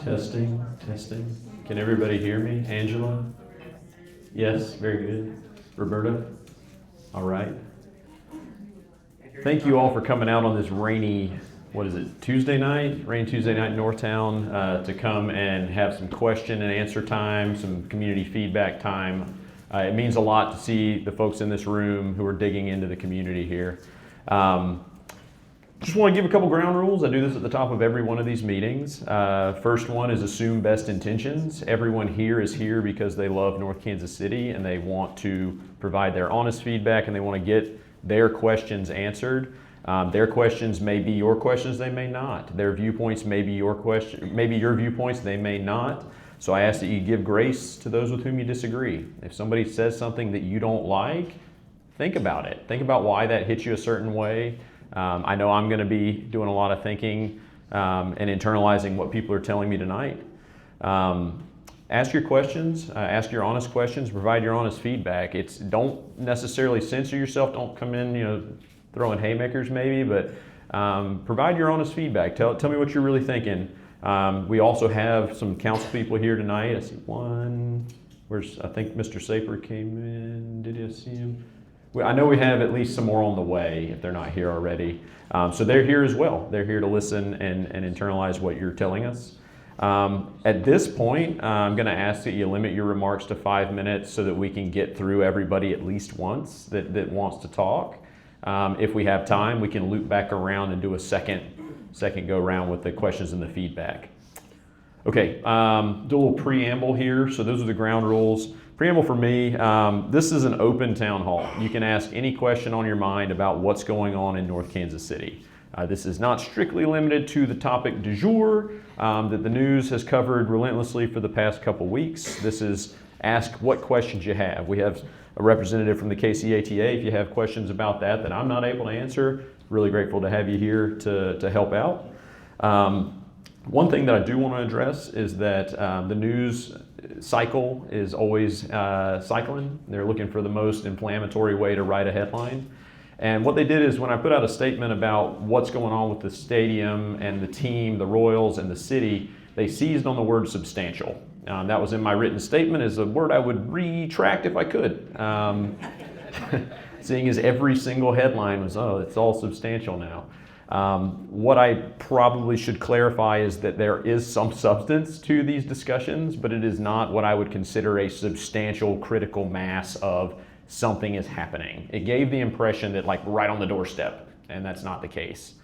Testing, testing. Can everybody hear me? Angela? Yes, very good. Roberta? All right. Thank you all for coming out on this rainy, Tuesday night? Rainy Tuesday night in NorthTown to come and have some question and answer time, some community feedback time. It means a lot to see the folks in this room who are digging into the community here. Just want to give a couple ground rules. I do this at the top of every one of these meetings. First one is assume best intentions. Everyone here is here because they love North Kansas City and they want to provide their honest feedback and they want to get their questions answered. Their questions may be your questions, they may not. Their viewpoints may be your viewpoints, they may not. So I ask that you give grace to those with whom you disagree. If somebody says something that you don't like, think about it. Think about why that hits you a certain way. I know I'm going to be doing a lot of thinking and internalizing what people are telling me tonight. Ask your questions, ask your honest questions, provide your honest feedback. Don't necessarily censor yourself. Don't come in, throwing haymakers maybe, but provide your honest feedback. Tell me what you're really thinking. We also have some council people here tonight. I see one. I think Mr. Saper came in. Did you see him? I know we have at least some more on the way if they're not here already. So they're here as well. They're here to listen and internalize what you're telling us. At this point, I'm going to ask that you limit your remarks to 5 minutes so that we can get through everybody at least once that wants to talk. If we have time, we can loop back around and do a second go round with the questions and the feedback. Okay, do a little preamble here. So those are the ground rules. Preamble for me, this is an open town hall. You can ask any question on your mind about what's going on in North Kansas City. This is not strictly limited to the topic du jour that the news has covered relentlessly for the past couple weeks. This is ask what questions you have. We have a representative from the KCATA. If you have questions about that I'm not able to answer, really grateful to have you here to help out. One thing that I do want to address is that the news cycle is always cycling. They're looking for the most inflammatory way to write a headline. And what they did is when I put out a statement about what's going on with the stadium and the team, the Royals and the city, they seized on the word substantial. That was in my written statement as a word I would retract if I could. Seeing as every single headline was, it's all substantial now. What I probably should clarify is that there is some substance to these discussions, but it is not what I would consider a substantial critical mass of something is happening. It gave the impression that right on the doorstep, and that's not the case.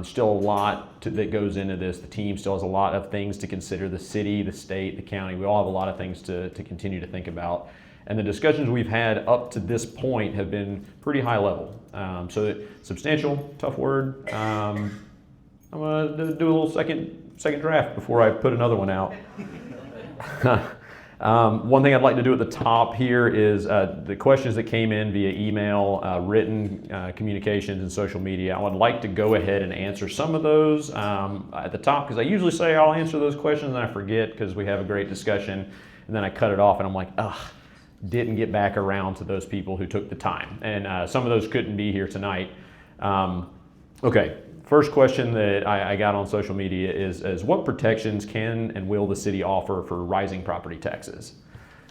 Still a lot that goes into this. The team still has a lot of things to consider. The city, the state, the county, we all have a lot of things to continue to think about. And the discussions we've had up to this point have been pretty high level. So substantial, tough word. I'm gonna do a little second draft before I put another one out. One thing I'd like to do at the top here is the questions that came in via email, written communications, and social media. I would like to go ahead and answer some of those at the top because I usually say I'll answer those questions and I forget because we have a great discussion and then I cut it off and I'm like, didn't get back around to those people who took the time. And some of those couldn't be here tonight. Okay, first question that I got on social media is what protections can and will the city offer for rising property taxes?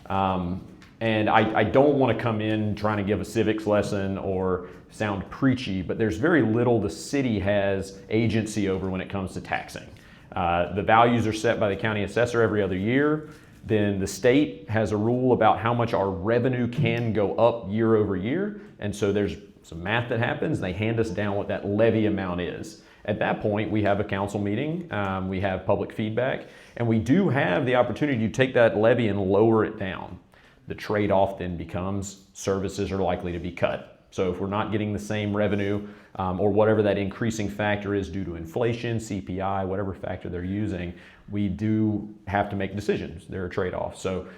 And I don't want to come in trying to give a civics lesson or sound preachy, but there's very little the city has agency over when it comes to taxing. The values are set by the county assessor every other year. Then the state has a rule about how much our revenue can go up year over year. And so there's some math that happens. They hand us down what that levy amount is. At that point, we have a council meeting, we have public feedback, and we do have the opportunity to take that levy and lower it down. The trade-off then becomes services are likely to be cut. So if we're not getting the same revenue or whatever that increasing factor is due to inflation, CPI, whatever factor they're using, we do have to make decisions. There are trade-offs. So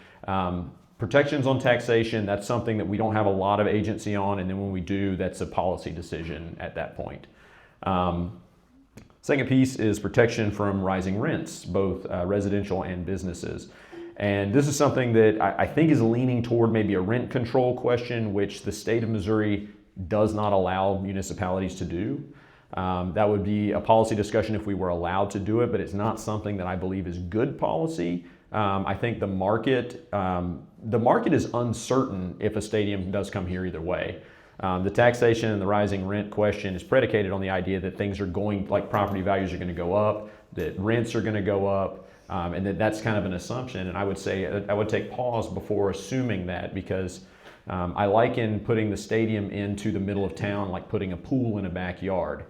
protections on taxation, that's something that we don't have a lot of agency on, and then when we do, that's a policy decision at that point. Second piece is protection from rising rents, both residential and businesses. And this is something that I think is leaning toward maybe a rent control question, which the state of Missouri does not allow municipalities to do. That would be a policy discussion if we were allowed to do it, but it's not something that I believe is good policy. I think the market is uncertain if a stadium does come here either way. The taxation and the rising rent question is predicated on the idea that things are like property values are going to go up, that rents are going to go up, and that's kind of an assumption. And I would say I would take pause before assuming that, because I liken putting the stadium into the middle of town like putting a pool in a backyard.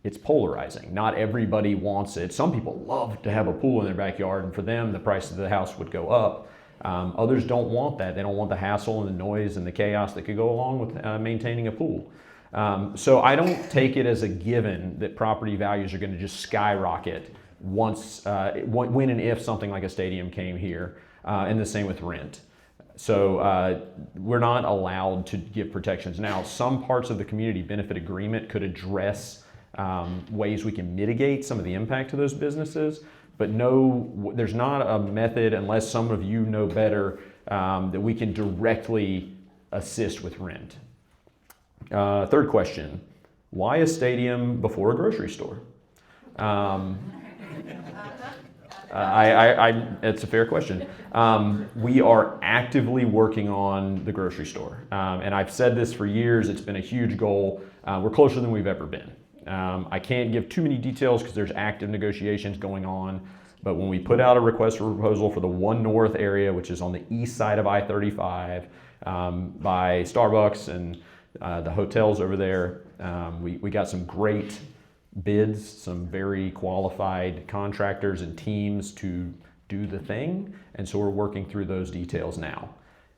It's polarizing. Not everybody wants it. Some people love to have a pool in their backyard, and for them, the price of the house would go up. Others don't want that. They don't want the hassle and the noise and the chaos that could go along with maintaining a pool. So I don't take it as a given that property values are going to just skyrocket once, when and if something like a stadium came here, and the same with rent. So we're not allowed to give protections. Now, some parts of the community benefit agreement could address ways we can mitigate some of the impact to those businesses, but no, there's not a method, unless some of you know better, that we can directly assist with rent. Third question, why a stadium before a grocery store? It's a fair question. We are actively working on the grocery store. And I've said this for years, it's been a huge goal. We're closer than we've ever been. I can't give too many details because there's active negotiations going on, but when we put out a request for proposal for the One North area, which is on the east side of I-35, by Starbucks and the hotels over there, we got some great bids, some very qualified contractors and teams to do the thing, and so we're working through those details now.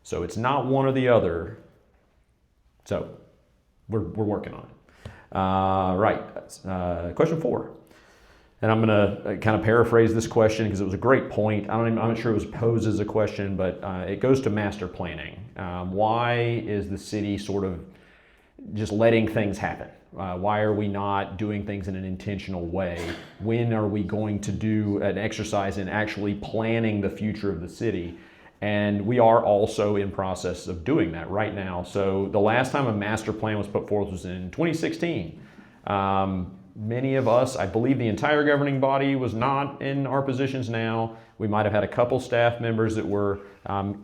So it's not one or the other, so we're working on it. Question 4. And I'm gonna kind of paraphrase this question because it was a great point. I'm not sure it was posed as a question, but it goes to master planning. Why is the city sort of just letting things happen? Why are we not doing things in an intentional way? When are we going to do an exercise in actually planning the future of the city? And we are also in process of doing that right now. So the last time a master plan was put forth was in 2016. Many of us, I believe the entire governing body was not in our positions now. We might have had a couple staff members that were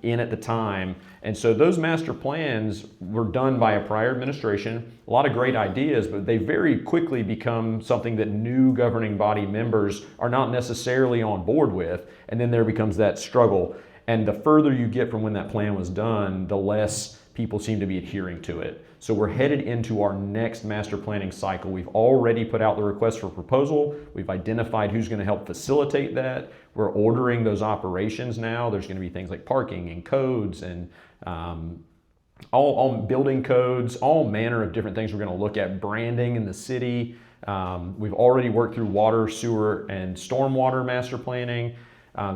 in at the time. And so those master plans were done by a prior administration, a lot of great ideas, but they very quickly become something that new governing body members are not necessarily on board with. And then there becomes that struggle. And the further you get from when that plan was done, the less people seem to be adhering to it. So we're headed into our next master planning cycle. We've already put out the request for proposal. We've identified who's going to help facilitate that. We're ordering those operations now. There's going to be things like parking and codes and all building codes, all manner of different things. We're going to look at branding in the city. We've already worked through water, sewer, and stormwater master planning.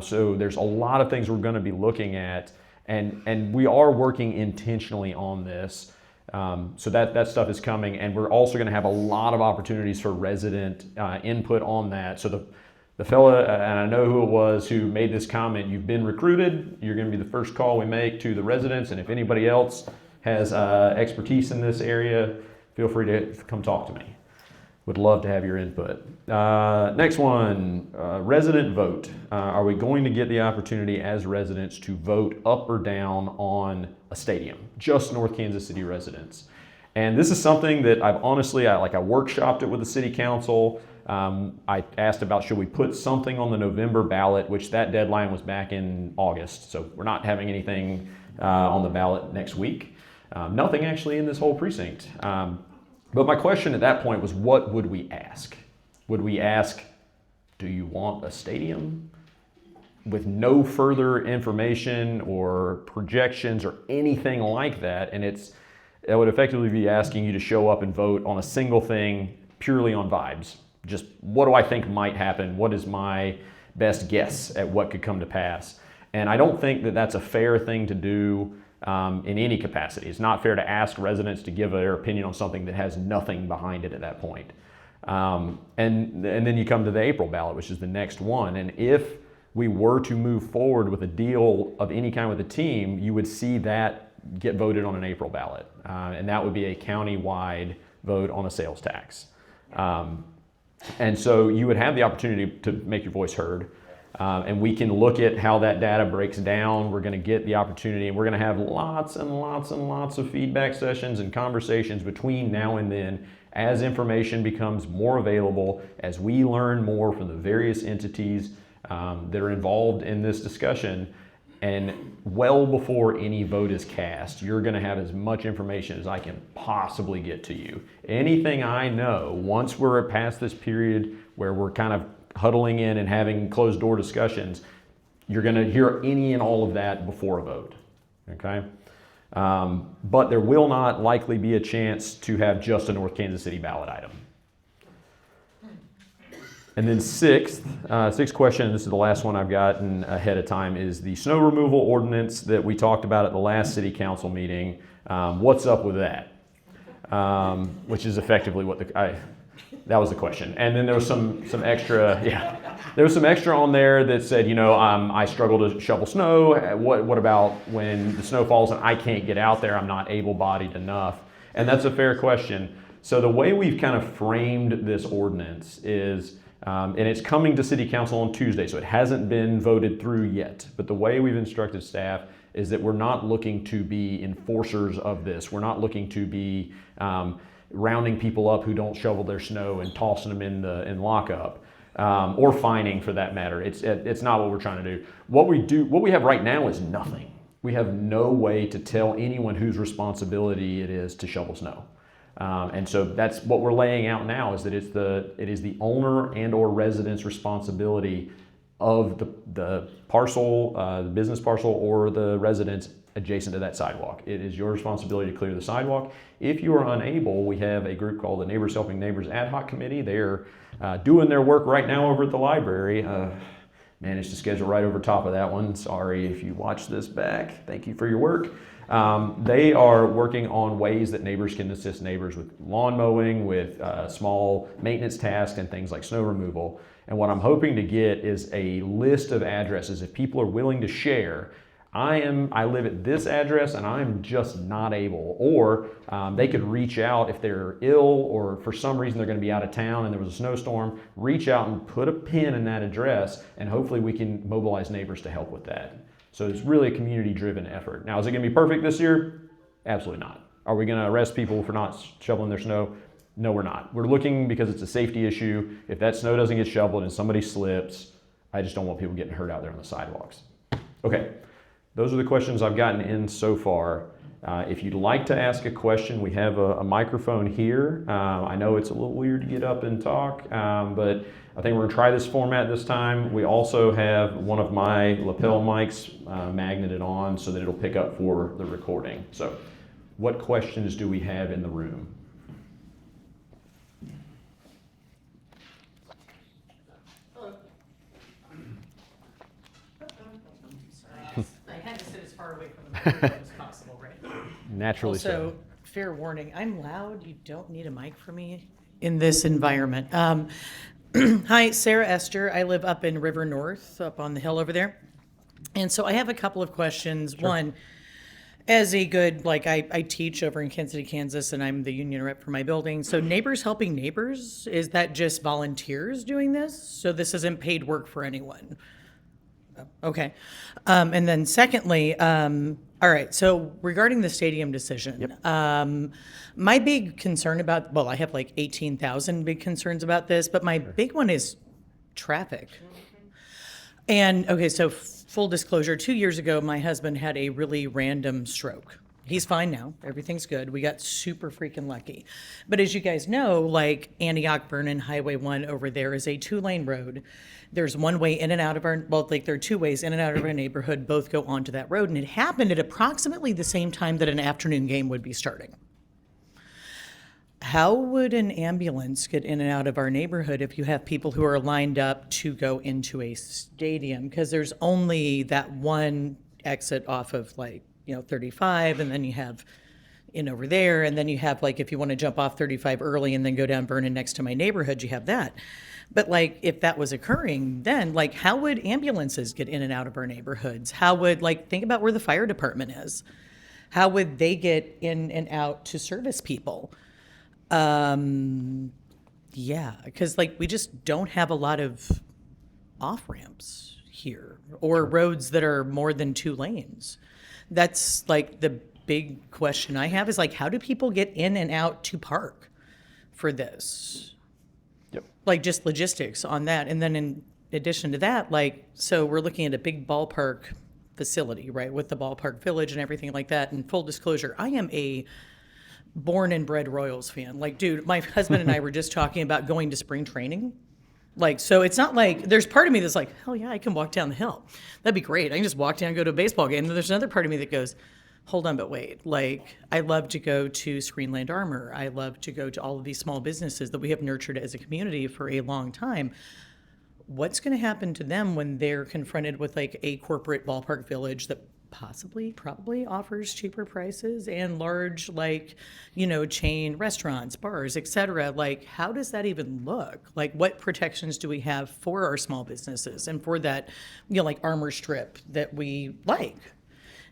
So there's a lot of things we're going to be looking at, and we are working intentionally on this. So that stuff is coming, and we're also going to have a lot of opportunities for resident input on that. So the fella, and I know who it was who made this comment, you've been recruited, you're going to be the first call we make to the residents, and if anybody else has expertise in this area, feel free to come talk to me. Would love to have your input. Next one, resident vote. Are we going to get the opportunity as residents to vote up or down on a stadium? Just North Kansas City residents. And this is something that I've honestly, I workshopped it with the city council. I asked about should we put something on the November ballot, which that deadline was back in August. So we're not having anything on the ballot next week. Nothing actually in this whole precinct. But my question at that point was, what would we ask? Would we ask, do you want a stadium? With no further information or projections or anything like that. And that would effectively be asking you to show up and vote on a single thing purely on vibes. Just what do I think might happen? What is my best guess at what could come to pass? And I don't think that that's a fair thing to do in any capacity. It's not fair to ask residents to give their opinion on something that has nothing behind it at that point. And then you come to the April ballot, which is the next one. And if we were to move forward with a deal of any kind with the team, you would see that get voted on an April ballot. And that would be a county-wide vote on a sales tax. And so you would have the opportunity to make your voice heard. And we can look at how that data breaks down. We're going to get the opportunity, and we're going to have lots and lots and lots of feedback sessions and conversations between now and then as information becomes more available, as we learn more from the various entities that are involved in this discussion. And well before any vote is cast, you're going to have as much information as I can possibly get to you. Anything I know, once we're past this period where we're kind of huddling in and having closed door discussions, you're going to hear any and all of that before a vote, okay? But there will not likely be a chance to have just a North Kansas City ballot item. And then sixth question, this is the last one I've gotten ahead of time, is the snow removal ordinance that we talked about at the last city council meeting. What's up with that? Which is effectively what that was the question. And then there was some extra, there was some extra on there that said, I struggle to shovel snow. What about when the snow falls and I can't get out there? I'm not able-bodied enough. And that's a fair question. So the way we've kind of framed this ordinance is, and it's coming to city council on Tuesday, so it hasn't been voted through yet. But the way we've instructed staff is that we're not looking to be enforcers of this. We're not looking to be rounding people up who don't shovel their snow and tossing them in lockup, or fining for that matter. It's not what we're trying to do. What we have right now is nothing. We have no way to tell anyone whose responsibility it is to shovel snow. And so that's what we're laying out now, is that it is the owner and or resident's responsibility of the parcel, the business parcel, or the residence adjacent to that sidewalk. It is your responsibility to clear the sidewalk. If you are unable, we have a group called the Neighbors Helping Neighbors Ad Hoc Committee. They're doing their work right now over at the library. Managed to schedule right over top of that one. Sorry if you watch this back. Thank you for your work. They are working on ways that neighbors can assist neighbors with lawn mowing, with small maintenance tasks and things like snow removal. And what I'm hoping to get is a list of addresses. If people are willing to share, I live at this address and I'm just not able, or they could reach out if they're ill or for some reason they're going to be out of town and there was a snowstorm, reach out and put a pin in that address, and hopefully we can mobilize neighbors to help with that. So it's really a community-driven effort. Now, is it going to be perfect this year? Absolutely not. Are we going to arrest people for not shoveling their snow? No, we're not. We're looking because it's a safety issue. If that snow doesn't get shoveled and somebody slips, I just don't want people getting hurt out there on the sidewalks. Okay, those are the questions I've gotten in so far. If you'd like to ask a question, we have a microphone here. I know it's a little weird to get up and talk, but I think we're gonna try this format this time. We also have one of my lapel mics magneted on so that it'll pick up for the recording. So what questions do we have in the room? I had to sit as far away from the microphone as possible, right? Naturally also, so. Fair warning, I'm loud. You don't need a mic for me in this environment. Hi, Sarah Esther. I live up in River North, up on the hill over there. And so I have a couple of questions. Sure. One, as a good, I teach over in Kansas City, Kansas, and I'm the union rep for my building. So Neighbors Helping Neighbors, is that just volunteers doing this? So this isn't paid work for anyone? Okay. And then secondly, all right, so regarding the stadium decision, yep. My big concern about, I have 18,000 big concerns about this, but my big one is traffic. And okay, so full disclosure, 2 years ago, my husband had a really random stroke. He's fine now. Everything's good. We got super freaking lucky. But as you guys know, Antioch Vernon Highway 1 over there is a 2-lane road. There's one way in and out of our, there are 2 ways in and out of our neighborhood, both go onto that road. And it happened at approximately the same time that an afternoon game would be starting. How would an ambulance get in and out of our neighborhood if you have people who are lined up to go into a stadium? Because there's only that one exit off of 35, and then you have in over there, and then you have if you want to jump off 35 early and then go down Vernon next to my neighborhood, you have that. But if that was occurring, then how would ambulances get in and out of our neighborhoods? How would think about where the fire department is? How would they get in and out to service people? Yeah, because like we just don't have a lot of off ramps here or roads that are more than 2 lanes. That's like the big question I have is like, how do people get in and out to park for this? Yep. Like just logistics on that. And then in addition to that, like, so we're looking at a big ballpark facility, right, with the ballpark village and everything like that. And full disclosure, I am a born and bred Royals fan. Like, dude, my husband and I were just talking about going to spring training. Like, so it's not like there's part of me that's like, hell yeah, I can walk down the hill. That'd be great. I can just walk down and go to a baseball game. And then there's another part of me that goes, hold on, but wait. Like, I love to go to Screenland Armor. I love to go to all of these small businesses that we have nurtured as a community for a long time. What's going to happen to them when they're confronted with like a corporate ballpark village that probably offers cheaper prices and large, like, chain restaurants, bars, etc.? Like, how does that even look? Like, what protections do we have for our small businesses and for that, like armor strip that we like?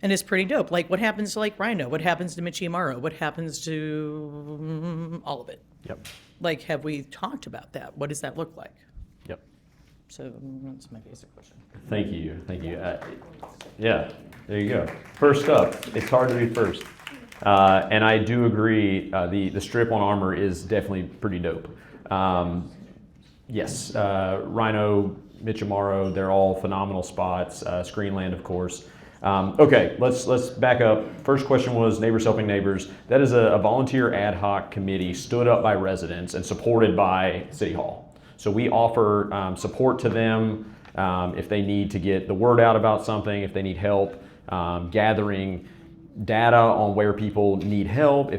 And it's pretty dope. Like, what happens to like Rhino? What happens to Michi Amaro? What happens to all of it? Yep. Like, have we talked about that? What does that look like? Yep. So that's my basic question. Thank you. Yeah, there you go. First up, it's hard to be first. And I do agree, the strip on Armor is definitely pretty dope. Yes, Rhino, Michamaro, they're all phenomenal spots. Screenland, of course. Okay, let's back up. First question was Neighbors Helping Neighbors. That is a volunteer ad hoc committee stood up by residents and supported by City Hall. So we offer support to them if they need to get the word out about something, if they need help gathering data on where people need help,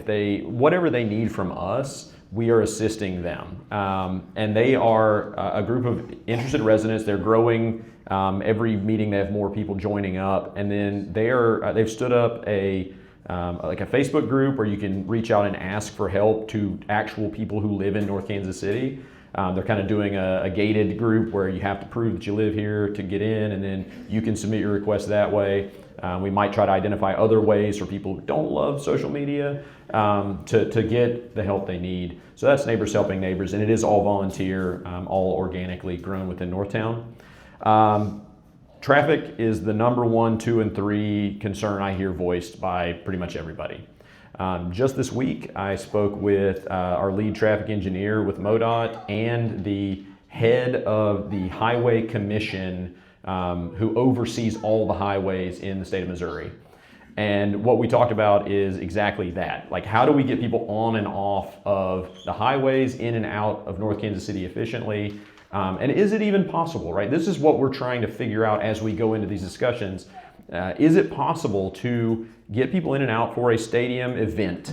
whatever they need from us, we are assisting them. And they are a group of interested residents. They're growing. Every meeting they have more people joining up, and then they've stood up like a Facebook group where you can reach out and ask for help to actual people who live in North Kansas City. They're kind of doing a gated group where you have to prove that you live here to get in, and then you can submit your request that way. We might try to identify other ways for people who don't love social media to get the help they need. So that's Neighbors Helping Neighbors, and it is all volunteer, all organically grown within NorthTown. Traffic is the number 1, 2, and 3 concern I hear voiced by pretty much everybody. Just this week, I spoke with our lead traffic engineer with MoDOT and the head of the Highway Commission who oversees all the highways in the state of Missouri. And what we talked about is exactly that. Like, how do we get people on and off of the highways, in and out of North Kansas City efficiently? And is it even possible, right? This is what we're trying to figure out as we go into these discussions. Is it possible to get people in and out for a stadium event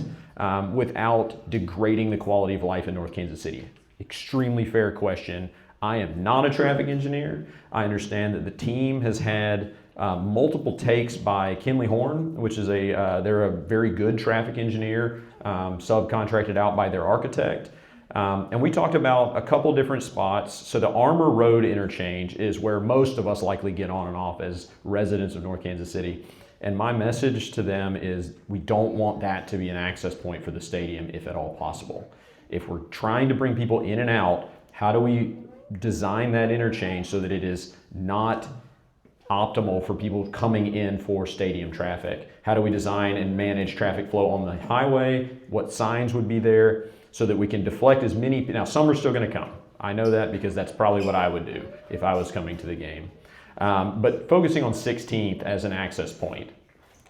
without degrading the quality of life in North Kansas City? Extremely fair question. I am not a traffic engineer. I understand that the team has had multiple takes by Kinley Horn, which is they're a very good traffic engineer, subcontracted out by their architect. And we talked about a couple different spots. So the Armor Road interchange is where most of us likely get on and off as residents of North Kansas City. And my message to them is we don't want that to be an access point for the stadium if at all possible. If we're trying to bring people in and out, how do we design that interchange so that it is not optimal for people coming in for stadium traffic? How do we design and manage traffic flow on the highway? What signs would be there so that we can deflect as many? Now, some are still going to come. I know that because that's probably what I would do if I was coming to the game. But focusing on 16th as an access point.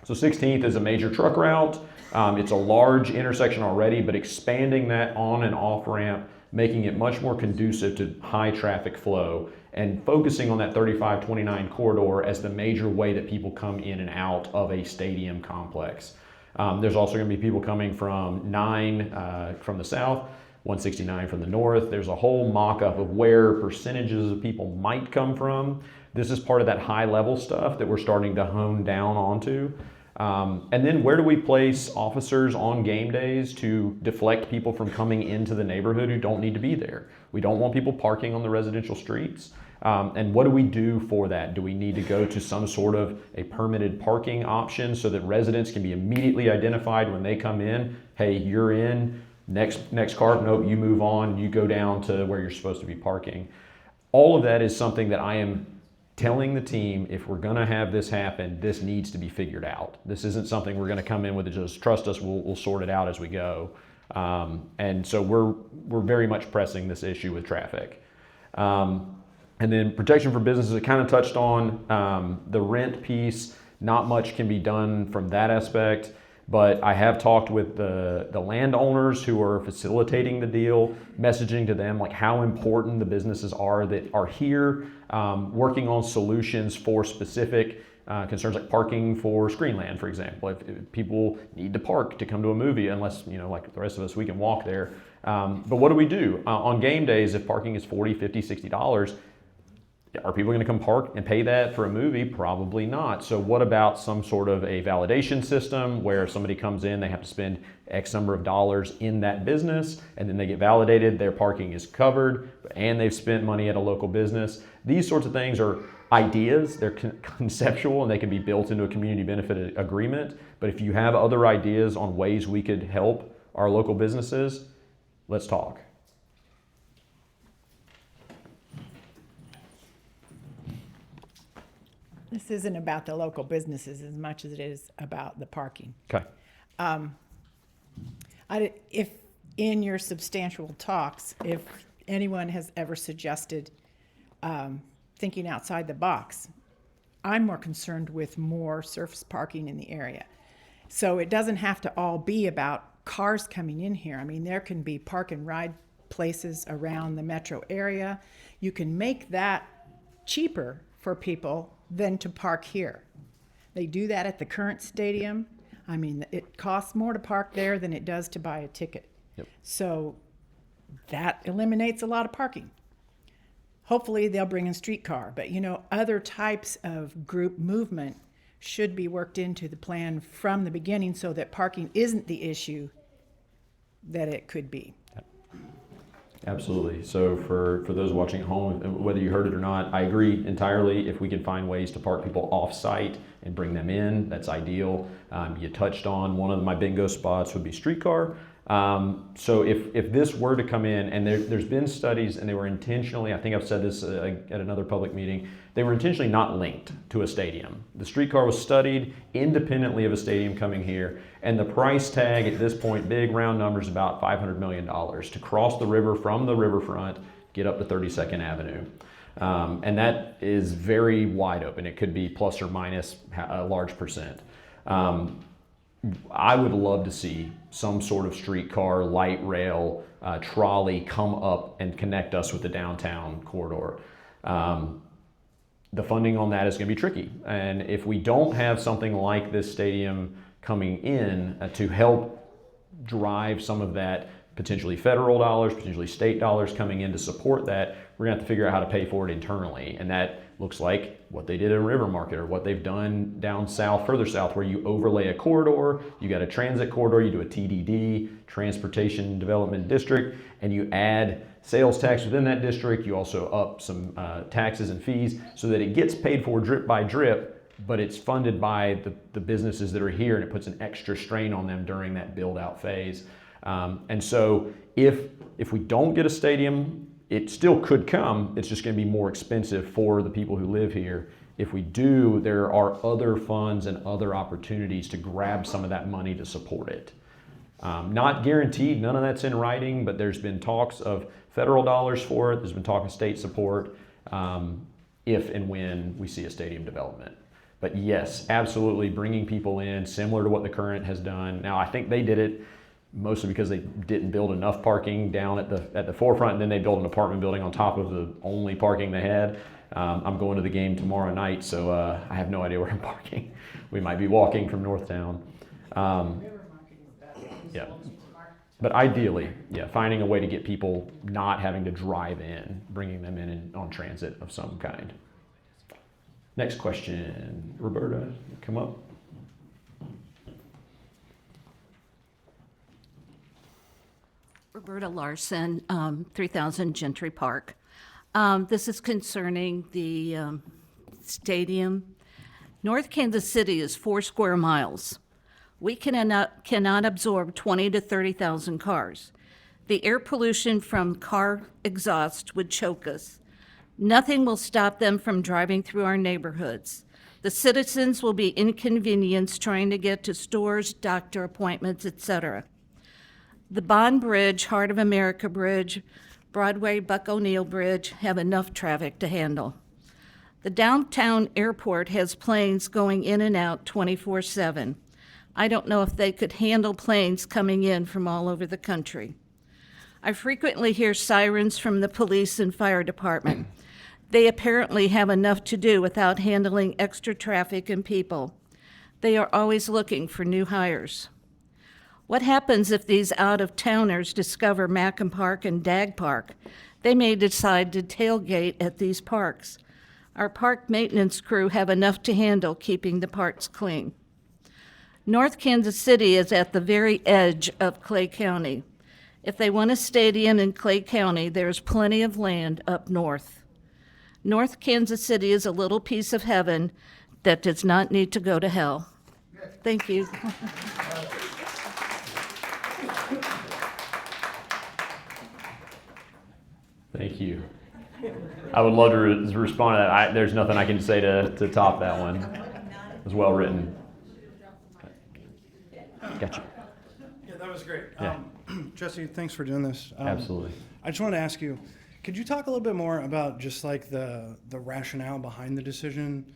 So 16th is a major truck route. It's a large intersection already, but expanding that on and off ramp, making it much more conducive to high traffic flow, and focusing on that 35-29 corridor as the major way that people come in and out of a stadium complex. There's also going to be people coming from 9 from the south, 169 from the north. There's a whole mock-up of where percentages of people might come from. This is part of that high-level stuff that we're starting to hone down onto. And then where do we place officers on game days to deflect people from coming into the neighborhood who don't need to be there? We don't want people parking on the residential streets. And what do we do for that? Do we need to go to some sort of a permitted parking option so that residents can be immediately identified when they come in? Hey, you're in Next car, nope, you move on, you go down to where you're supposed to be parking. All of that is something that I am telling the team, if we're gonna have this happen, this needs to be figured out. This isn't something we're gonna come in with and just trust us, we'll sort it out as we go. And so we're very much pressing this issue with traffic. And then protection for businesses, it kind of touched on the rent piece. Not much can be done from that aspect, but I have talked with the landowners who are facilitating the deal, messaging to them like how important the businesses are that are here, working on solutions for specific concerns like parking for Screenland, for example. If people need to park to come to a movie, unless, like the rest of us, we can walk there. But what do we do? On game days, if parking is $40, $50, $60, are people going to come park and pay that for a movie? Probably not. So what about some sort of a validation system where if somebody comes in, they have to spend X number of dollars in that business, and then they get validated, their parking is covered, and they've spent money at a local business. These sorts of things are ideas. They're conceptual, and they can be built into a community benefit agreement. But if you have other ideas on ways we could help our local businesses, let's talk. This isn't about the local businesses as much as it is about the parking. Okay. If in your substantial talks, if anyone has ever suggested thinking outside the box, I'm more concerned with more surface parking in the area. So it doesn't have to all be about cars coming in here. I mean, there can be park and ride places around the metro area. You can make that cheaper for people than to park here. They do that at the current stadium. I mean, it costs more to park there than it does to buy a ticket. Yep. So that eliminates a lot of parking. Hopefully they'll bring in streetcar, but other types of group movement should be worked into the plan from the beginning so that parking isn't the issue that it could be. Absolutely. So for those watching at home, whether you heard it or not, I agree entirely. If we can find ways to park people off-site and bring them in, that's ideal. You touched on one of my bingo spots would be streetcar. So if this were to come in, and there's been studies, and they were intentionally, I think I've said this at another public meeting, they were intentionally not linked to a stadium. The streetcar was studied independently of a stadium coming here, and the price tag at this point, big round numbers, about $500 million to cross the river from the riverfront, get up to 32nd Avenue. And that is very wide open. It could be plus or minus a large percent. I would love to see some sort of streetcar, light rail, trolley come up and connect us with the downtown corridor. The funding on that is going to be tricky. And if we don't have something like this stadium coming in to help drive some of that, potentially federal dollars, potentially state dollars coming in to support that, we're going to have to figure out how to pay for it internally. And that looks like what they did in River Market, or what they've done down south, further south, where you overlay a corridor, you got a transit corridor, you do a TDD, Transportation Development District, and you add sales tax within that district. You also up some taxes and fees so that it gets paid for drip by drip, but it's funded by the businesses that are here, and it puts an extra strain on them during that build out phase. And so if we don't get a stadium, it still could come. It's just going to be more expensive for the people who live here. If we do, there are other funds and other opportunities to grab some of that money to support it. Not guaranteed, none of that's in writing, but there's been talks of federal dollars for it. There's been talk of state support if and when we see a stadium development. But yes, absolutely bringing people in, similar to what the Current has done. Now, I think they did it mostly because they didn't build enough parking down at the forefront, and then they built an apartment building on top of the only parking they had. I'm going to the game tomorrow night, so I have no idea where I'm parking. We might be walking from NorthTown. Yeah. But ideally, finding a way to get people not having to drive in, bringing them in on transit of some kind. Next question. Roberta, come up. Roberta Larson, 3000 Gentry Park. This is concerning the stadium. North Kansas City is 4 square miles. We cannot absorb 20 to 30,000 cars. The air pollution from car exhaust would choke us. Nothing will stop them from driving through our neighborhoods. The citizens will be inconvenienced trying to get to stores, doctor appointments, etc. The Bond Bridge, Heart of America Bridge, Broadway Buck O'Neill Bridge have enough traffic to handle. The downtown airport has planes going in and out 24/7. I don't know if they could handle planes coming in from all over the country. I frequently hear sirens from the police and fire department. They apparently have enough to do without handling extra traffic and people. They are always looking for new hires. What happens if these out-of-towners discover Mackin Park and Dag Park? They may decide to tailgate at these parks. Our park maintenance crew have enough to handle keeping the parks clean. North Kansas City is at the very edge of Clay County. If they want a stadium in Clay County, there's plenty of land up north. North Kansas City is a little piece of heaven that does not need to go to hell. Thank you. Thank you. I would love to respond to that. There's nothing I can say to top that one. It was well written. Gotcha. Yeah, that was great. Yeah. Jesse, thanks for doing this. Absolutely. I just wanted to ask you, could you talk a little bit more about just like the rationale behind the decision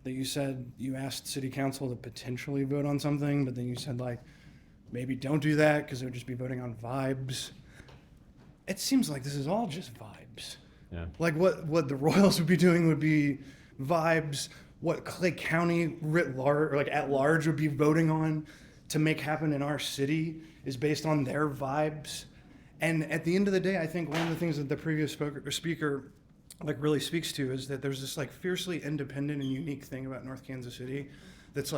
that you said you asked city council to potentially vote on something, but then you said like, maybe don't do that because it would just be voting on vibes. It seems like this is all just vibes. Yeah. Like what the Royals would be doing would be vibes. What Clay County writ large, or like at large, would be voting on to make happen in our city is based on their vibes. And at the end of the day, I think one of the things that the previous speaker like really speaks to is that there's this like fiercely independent and unique thing about North Kansas City that's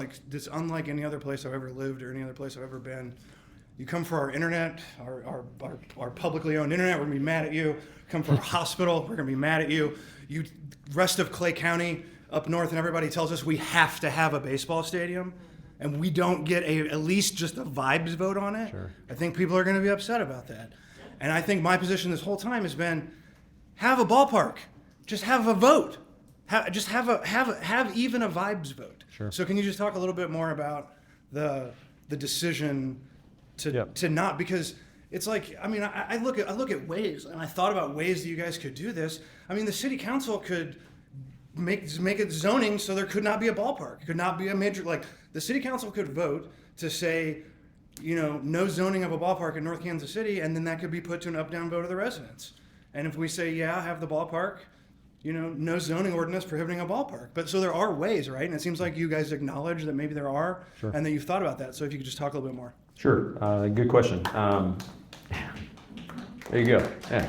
unlike any other place I've ever lived or any other place I've ever been. You come for our internet, our publicly owned internet, we're gonna be mad at you. Come for our hospital, we're gonna be mad at you. You rest of Clay County up north, and everybody tells us we have to have a baseball stadium, and we don't get at least just a vibes vote on it. Sure. I think people are gonna be upset about that. And I think my position this whole time has been, have a ballpark, just have a vote, have even a vibes vote. Sure. So can you just talk a little bit more about the decision to not, because it's like, I mean, I look at ways, and I thought about ways that you guys could do this. I mean, the city council could make it zoning so there could not be a ballpark, could not be a major, like the city council could vote to say, no zoning of a ballpark in North Kansas City, and then that could be put to an up-down vote of the residents. And if we say, yeah, have the ballpark, no zoning ordinance prohibiting a ballpark. But so there are ways, right? And it seems like you guys acknowledge that maybe there are, Sure. and that you've thought about that. So if you could just talk a little bit more. Sure. Good question. There you go. Yeah.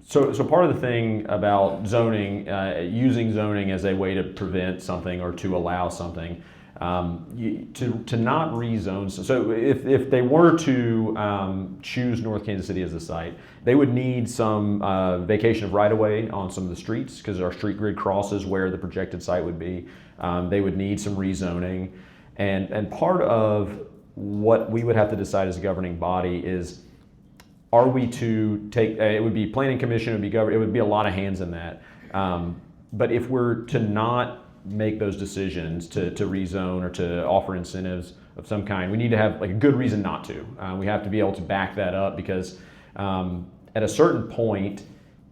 So part of the thing about zoning, using zoning as a way to prevent something or to allow something, to not rezone. So if they were to choose North Kansas City as a site, they would need some vacation of right-of-way on some of the streets because our street grid crosses where the projected site would be. They would need some rezoning. And part of what we would have to decide as a governing body is, are we to take, it would be planning commission, it would be a lot of hands in that. But if we're to not make those decisions to rezone or to offer incentives of some kind, we need to have like a good reason not to. We have to be able to back that up because at a certain point,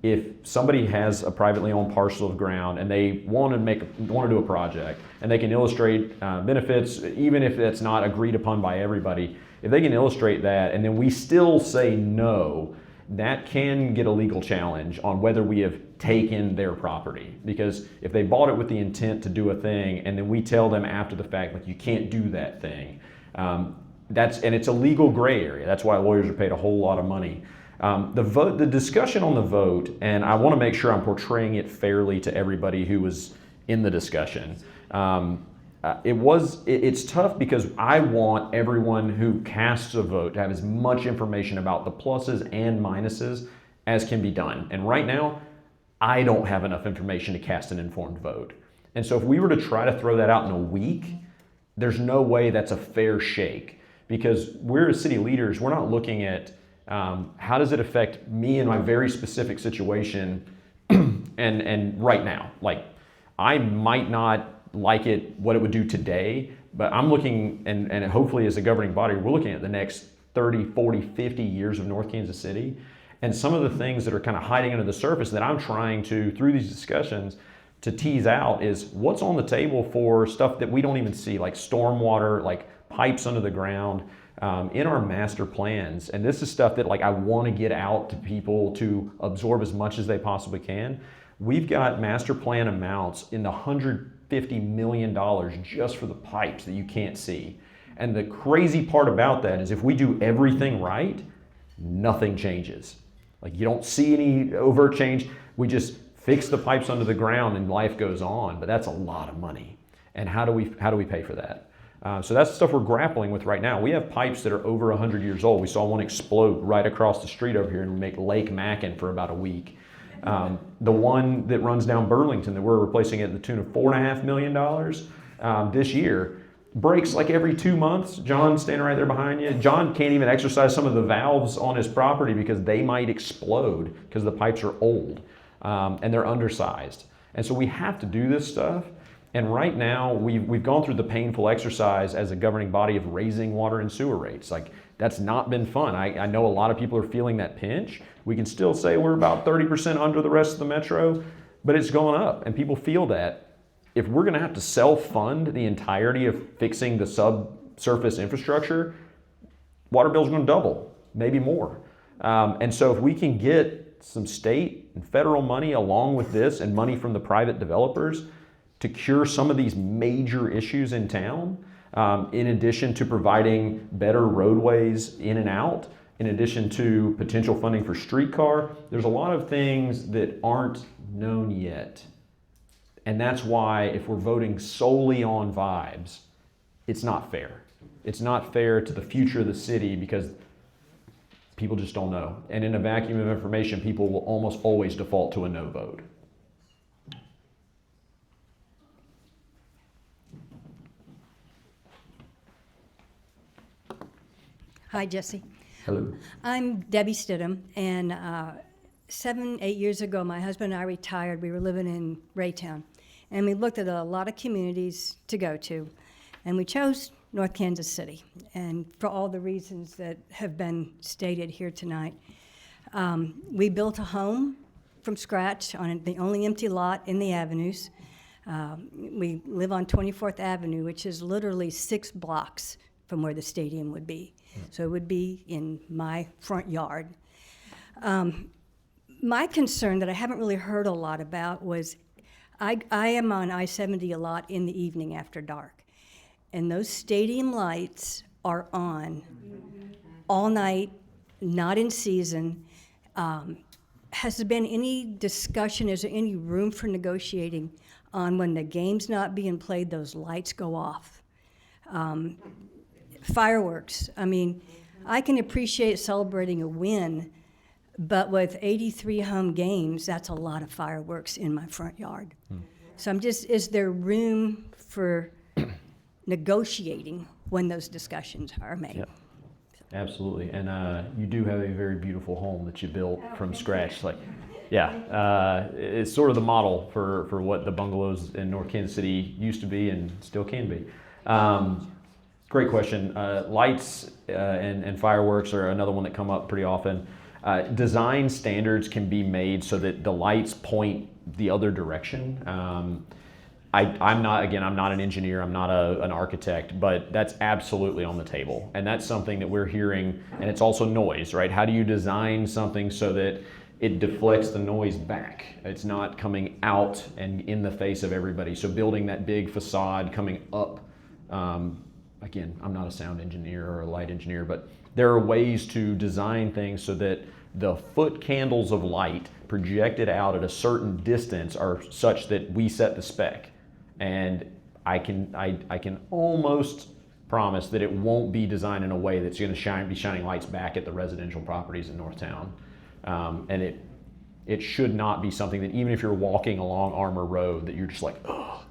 if somebody has a privately owned parcel of ground and they want to do a project and they can illustrate benefits, even if it's not agreed upon by everybody, if they can illustrate that and then we still say no, that can get a legal challenge on whether we have taken their property. Because if they bought it with the intent to do a thing and then we tell them after the fact, like, you can't do that thing, and it's a legal gray area. That's why lawyers are paid a whole lot of money. The discussion on the vote, and I want to make sure I'm portraying it fairly to everybody who was in the discussion. It's tough because I want everyone who casts a vote to have as much information about the pluses and minuses as can be done. And right now, I don't have enough information to cast an informed vote. And so if we were to try to throw that out in a week, there's no way that's a fair shake. because we're as city leaders, we're not looking at how does it affect me in my very specific situation and right now. Like, I might not like it, what it would do today, but I'm looking, and hopefully as a governing body, we're looking at the next 30, 40, 50 years of North Kansas City. And some of the things that are kind of hiding under the surface that I'm trying to, through these discussions, to tease out is what's on the table for stuff that we don't even see, like stormwater, like pipes under the ground, in our master plans. And this is stuff that like I want to get out to people to absorb as much as they possibly can. We've got master plan amounts in the $150 million just for the pipes that you can't see. And the crazy part about that is if we do everything right, nothing changes. Like, you don't see any overt change. We just fix the pipes under the ground and life goes on. But that's a lot of money. And how do we pay for that? So that's the stuff we're grappling with right now. We have pipes that are over 100 years old. We saw one explode right across the street over here and make Lake Mackin for about a week. The one that runs down Burlington that we're replacing at the tune of $4.5 million this year breaks like every 2 months. John's standing right there behind you. John can't even exercise some of the valves on his property because they might explode because the pipes are old and they're undersized. And so we have to do this stuff. And right now we've gone through the painful exercise as a governing body of raising water and sewer rates. Like, that's not been fun. I know a lot of people are feeling that pinch. We can still say we're about 30% under the rest of the metro, but it's going up and people feel that. If we're gonna have to self-fund the entirety of fixing the subsurface infrastructure, water bill's gonna double, maybe more. And so if we can get some state and federal money along with this and money from the private developers to cure some of these major issues in town, in addition to providing better roadways in and out, in addition to potential funding for streetcar, there's a lot of things that aren't known yet. And that's why if we're voting solely on vibes, it's not fair. It's not fair to the future of the city because people just don't know. And in a vacuum of information, people will almost always default to a no vote. Hi, Jesse. Hello. I'm Debbie Stidham, and 8 years ago, my husband and I retired. We were living in Raytown, and we looked at a lot of communities to go to, and we chose North Kansas City, and for all the reasons that have been stated here tonight. We built a home from scratch on the only empty lot in the avenues. We live on 24th Avenue, which is literally 6 blocks from where the stadium would be. So it would be in my front yard. My concern that I haven't really heard a lot about was I am on I-70 a lot in the evening after dark. And those stadium lights are on all night, not in season. Has there been any discussion, is there any room for negotiating on when the game's not being played, those lights go off? Fireworks, I mean, I can appreciate celebrating a win, but with 83 home games, that's a lot of fireworks in my front yard. So I'm just, is there room for negotiating when those discussions are made? Yep. Absolutely. And you do have a very beautiful home that you built from scratch. Like, yeah, it's sort of the model for what the bungalows in North Kansas City used to be and still can be. Great question. Lights and fireworks are another one that come up pretty often. Design standards can be made so that the lights point the other direction. I'm not an engineer, I'm not an architect, but that's absolutely on the table. And that's something that we're hearing, and it's also noise, right? How do you design something so that it deflects the noise back? It's not coming out and in the face of everybody. So building that big facade coming up, again, I'm not a sound engineer or a light engineer, but there are ways to design things so that the foot candles of light projected out at a certain distance are such that we set the spec. And I can almost promise that it won't be designed in a way that's going to be shining lights back at the residential properties in NorthTown. And it should not be something that even if you're walking along Armour Road that you're just like, ugh,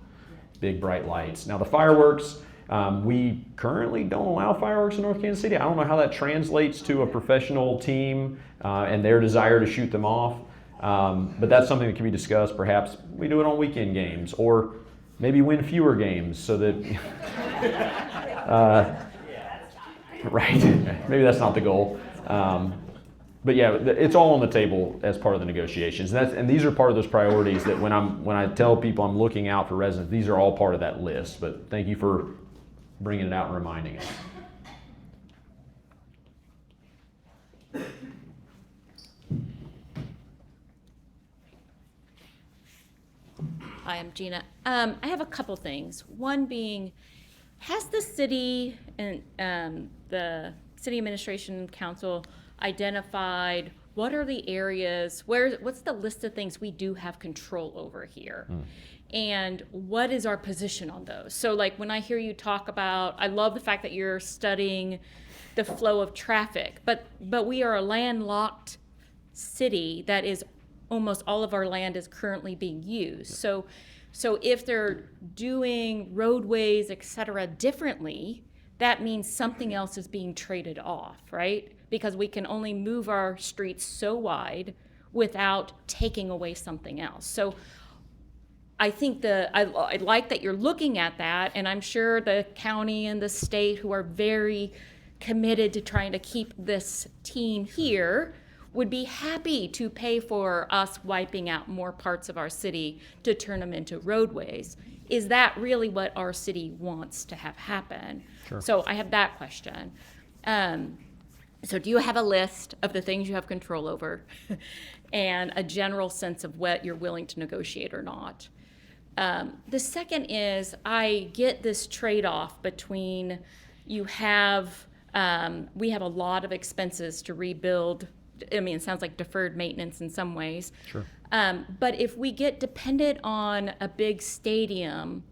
big bright lights. Now the fireworks, We currently don't allow fireworks in North Kansas City. I don't know how that translates to a professional team and their desire to shoot them off. But that's something that can be discussed. Perhaps we do it on weekend games, or maybe win fewer games so that, right, maybe that's not the goal. But yeah, it's all on the table as part of the negotiations. And these are part of those priorities that when I tell people I'm looking out for residents, these are all part of that list. But thank you for bringing it out and reminding us. Hi, I'm Gina. I have a couple things. One being, has the city and the city administration and council identified what are the areas, what's the list of things we do have control over here? And what is our position on those? So like when I hear you talk about, I love the fact that you're studying the flow of traffic, but we are a landlocked city that is almost all of our land is currently being used. So if they're doing roadways, et cetera, differently, that means something else is being traded off, right? Because we can only move our streets so wide without taking away something else. So I think I like that you're looking at that, and I'm sure the county and the state, who are very committed to trying to keep this team here, would be happy to pay for us wiping out more parts of our city to turn them into roadways. Is that really what our city wants to have happen? Sure. So I have that question. So do you have a list of the things you have control over and a general sense of what you're willing to negotiate or not? The second is, I get this trade-off between we have a lot of expenses to rebuild. I mean, it sounds like deferred maintenance in some ways. Sure. But if we get dependent on a big stadium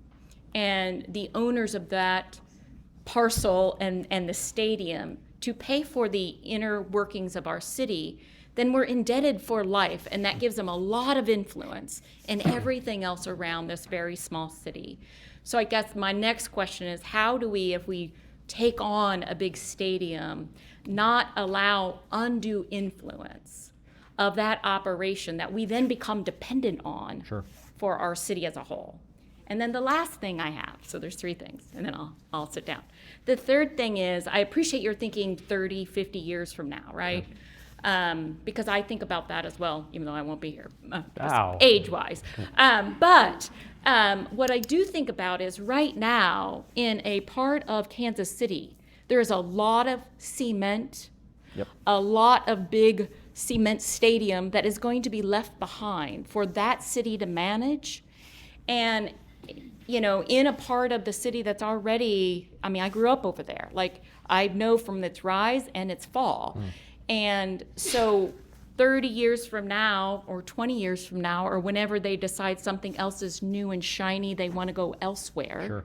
and the owners of that parcel and the stadium to pay for the inner workings of our city, then we're indebted for life, and that gives them a lot of influence in everything else around this very small city. So I guess my next question is, how do we, if we take on a big stadium, not allow undue influence of that operation that we then become dependent on for our city as a whole? And then the last thing I have, so there's three things, and then I'll sit down. The third thing is, I appreciate your thinking 30, 50 years from now, right? Because I think about that as well, even though I won't be here, age-wise. But what I do think about is, right now, in a part of Kansas City, there's a lot of cement, a lot of big cement stadium that is going to be left behind for that city to manage. And, you know, in a part of the city that's already, I mean, I grew up over there. Like, I know from its rise and its fall. And so 30 years from now, or 20 years from now, or whenever they decide something else is new and shiny, they want to go elsewhere.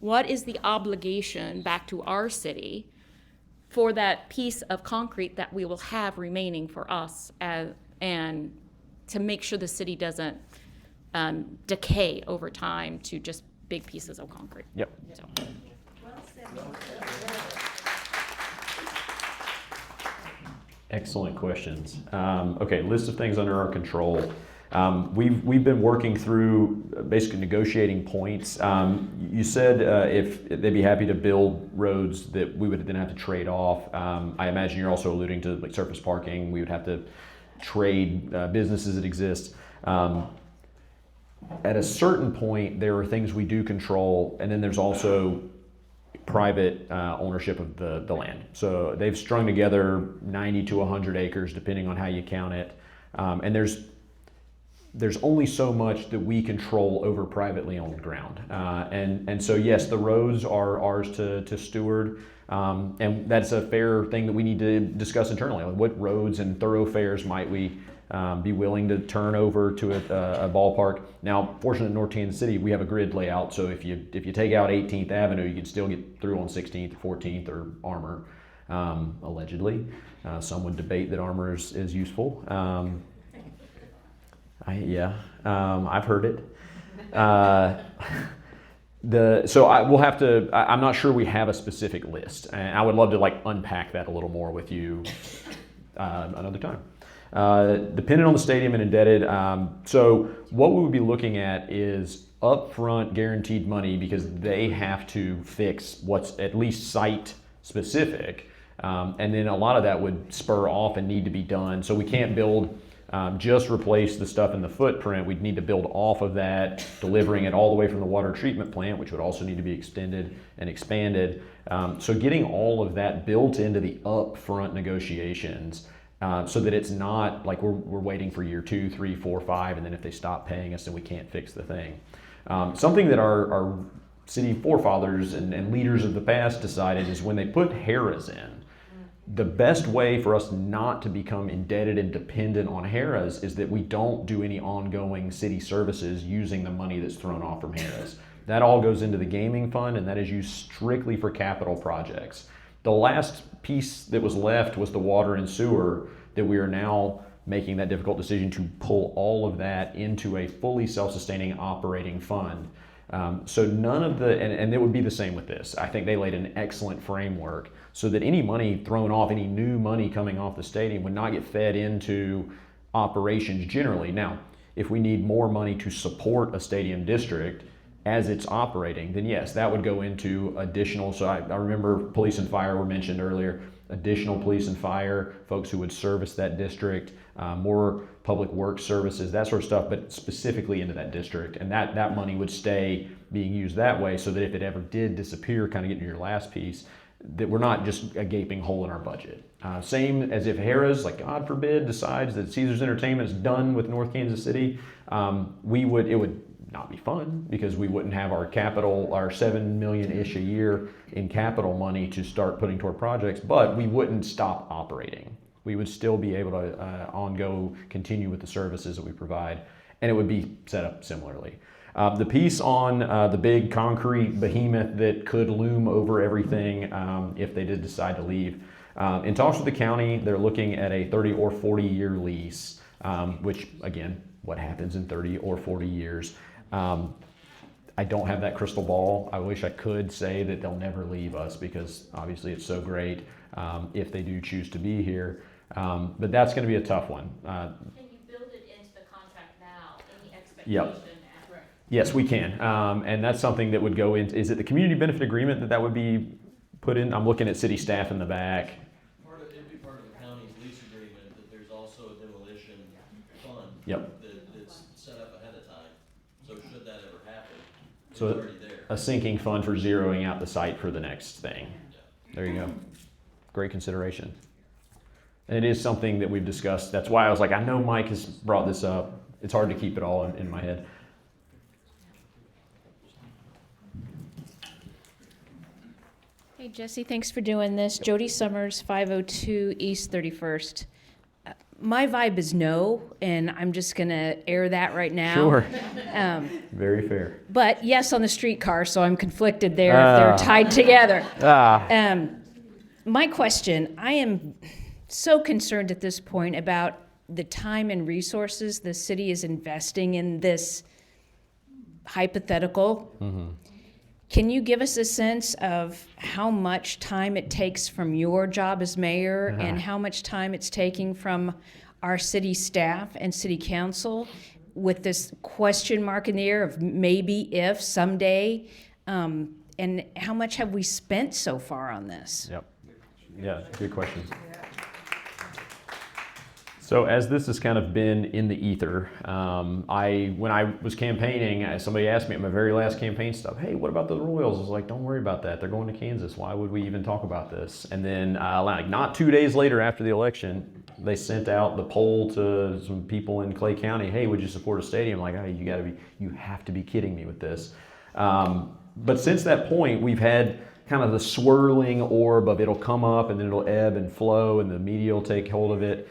What is the obligation back to our city for that piece of concrete that we will have remaining for us, and to make sure the city doesn't decay over time to just big pieces of concrete? Yep. So. Excellent questions. Okay, list of things under our control. We've been working through basically negotiating points. You said if they'd be happy to build roads that we would then have to trade off. I imagine you're also alluding to like surface parking. We would have to trade businesses that exist. At a certain point, there are things we do control, and then there's also private ownership of the land. So they've strung together 90 to 100 acres, depending on how you count it. And there's only so much that we control over privately owned ground. And so yes, the roads are ours to steward. And that's a fair thing that we need to discuss internally. Like, what roads and thoroughfares might we be willing to turn over to a ballpark? Now, fortunately in North Kansas City, we have a grid layout, so if you take out 18th Avenue, you can still get through on 16th, 14th, or Armour, allegedly. Some would debate that Armour is useful. I've heard it. We'll have to. I'm not sure we have a specific list, and I would love to like unpack that a little more with you another time. Dependent on the stadium and indebted. So what we would be looking at is upfront guaranteed money because they have to fix what's at least site specific, and then a lot of that would spur off and need to be done. So we can't build. Just replace the stuff in the footprint. We'd need to build off of that, delivering it all the way from the water treatment plant, which would also need to be extended and expanded. So getting all of that built into the upfront negotiations so that it's not like we're waiting for year 2, 3, 4, 5, and then if they stop paying us, then we can't fix the thing. Something that our city forefathers and leaders of the past decided is when they put HERAs in, the best way for us not to become indebted and dependent on HERAs is that we don't do any ongoing city services using the money that's thrown off from HERAs. That all goes into the gaming fund, and that is used strictly for capital projects. The last piece that was left was the water and sewer that we are now making that difficult decision to pull all of that into a fully self-sustaining operating fund. So none of the, and it would be the same with this. I think they laid an excellent framework so that any money thrown off, any new money coming off the stadium would not get fed into operations generally. Now, if we need more money to support a stadium district as it's operating, then yes, that would go into additional. So I remember police and fire were mentioned earlier, additional police and fire, folks who would service that district, more public works services, that sort of stuff, but specifically into that district. And that money would stay being used that way so that if it ever did disappear, kind of getting to your last piece, that we're not just a gaping hole in our budget. Same as if Harrah's, like God forbid, decides that Caesars Entertainment is done with North Kansas City, it would not be fun because we wouldn't have our capital, our $7 million-ish a year in capital money to start putting toward projects, but we wouldn't stop operating. We would still be able to continue with the services that we provide, and it would be set up similarly. The piece on the big concrete behemoth that could loom over everything if they did decide to leave. In talks with the county, they're looking at a 30 or 40 year lease, which again, what happens in 30 or 40 years? I don't have that crystal ball. I wish I could say that they'll never leave us because obviously it's so great if they do choose to be here. But that's going to be a tough one. Can you build it into the contract now? Any expectation? Yep. Yes, we can. And that's something that would go into, is it the community benefit agreement that would be put in? I'm looking at city staff in the back. It'd be part of the county's lease agreement that there's also a demolition fund. Yep. That's set up ahead of time. So should that ever happen, it's So already there. a sinking fund for zeroing out the site for the next thing. Yeah. There you go. Great consideration. And it is something that we've discussed. That's why I was like, I know Mike has brought this up. It's hard to keep it all in my head. Hey, Jesse, thanks for doing this. Jody Summers, 502 East 31st. My vibe is no, and I'm just going to air that right now. Sure. Very fair. But yes on the streetcar, so I'm conflicted there if they're tied together. My question, I am so concerned at this point about the time and resources the city is investing in this hypothetical. Mm-hmm. Can you give us a sense of how much time it takes from your job as mayor and how much time it's taking from our city staff and city council with this question mark in the air of maybe if someday, and how much have we spent so far on this? Yep. Yeah, good question. So as this has kind of been in the ether, when I was campaigning, somebody asked me at my very last campaign stuff, hey, what about the Royals? I was like, don't worry about that. They're going to Kansas. Why would we even talk about this? And then like not 2 days later after the election, they sent out the poll to some people in Clay County. Hey, would you support a stadium? Like, hey, you have to be kidding me with this. But since that point, we've had kind of the swirling orb of it'll come up and then it'll ebb and flow and the media will take hold of it.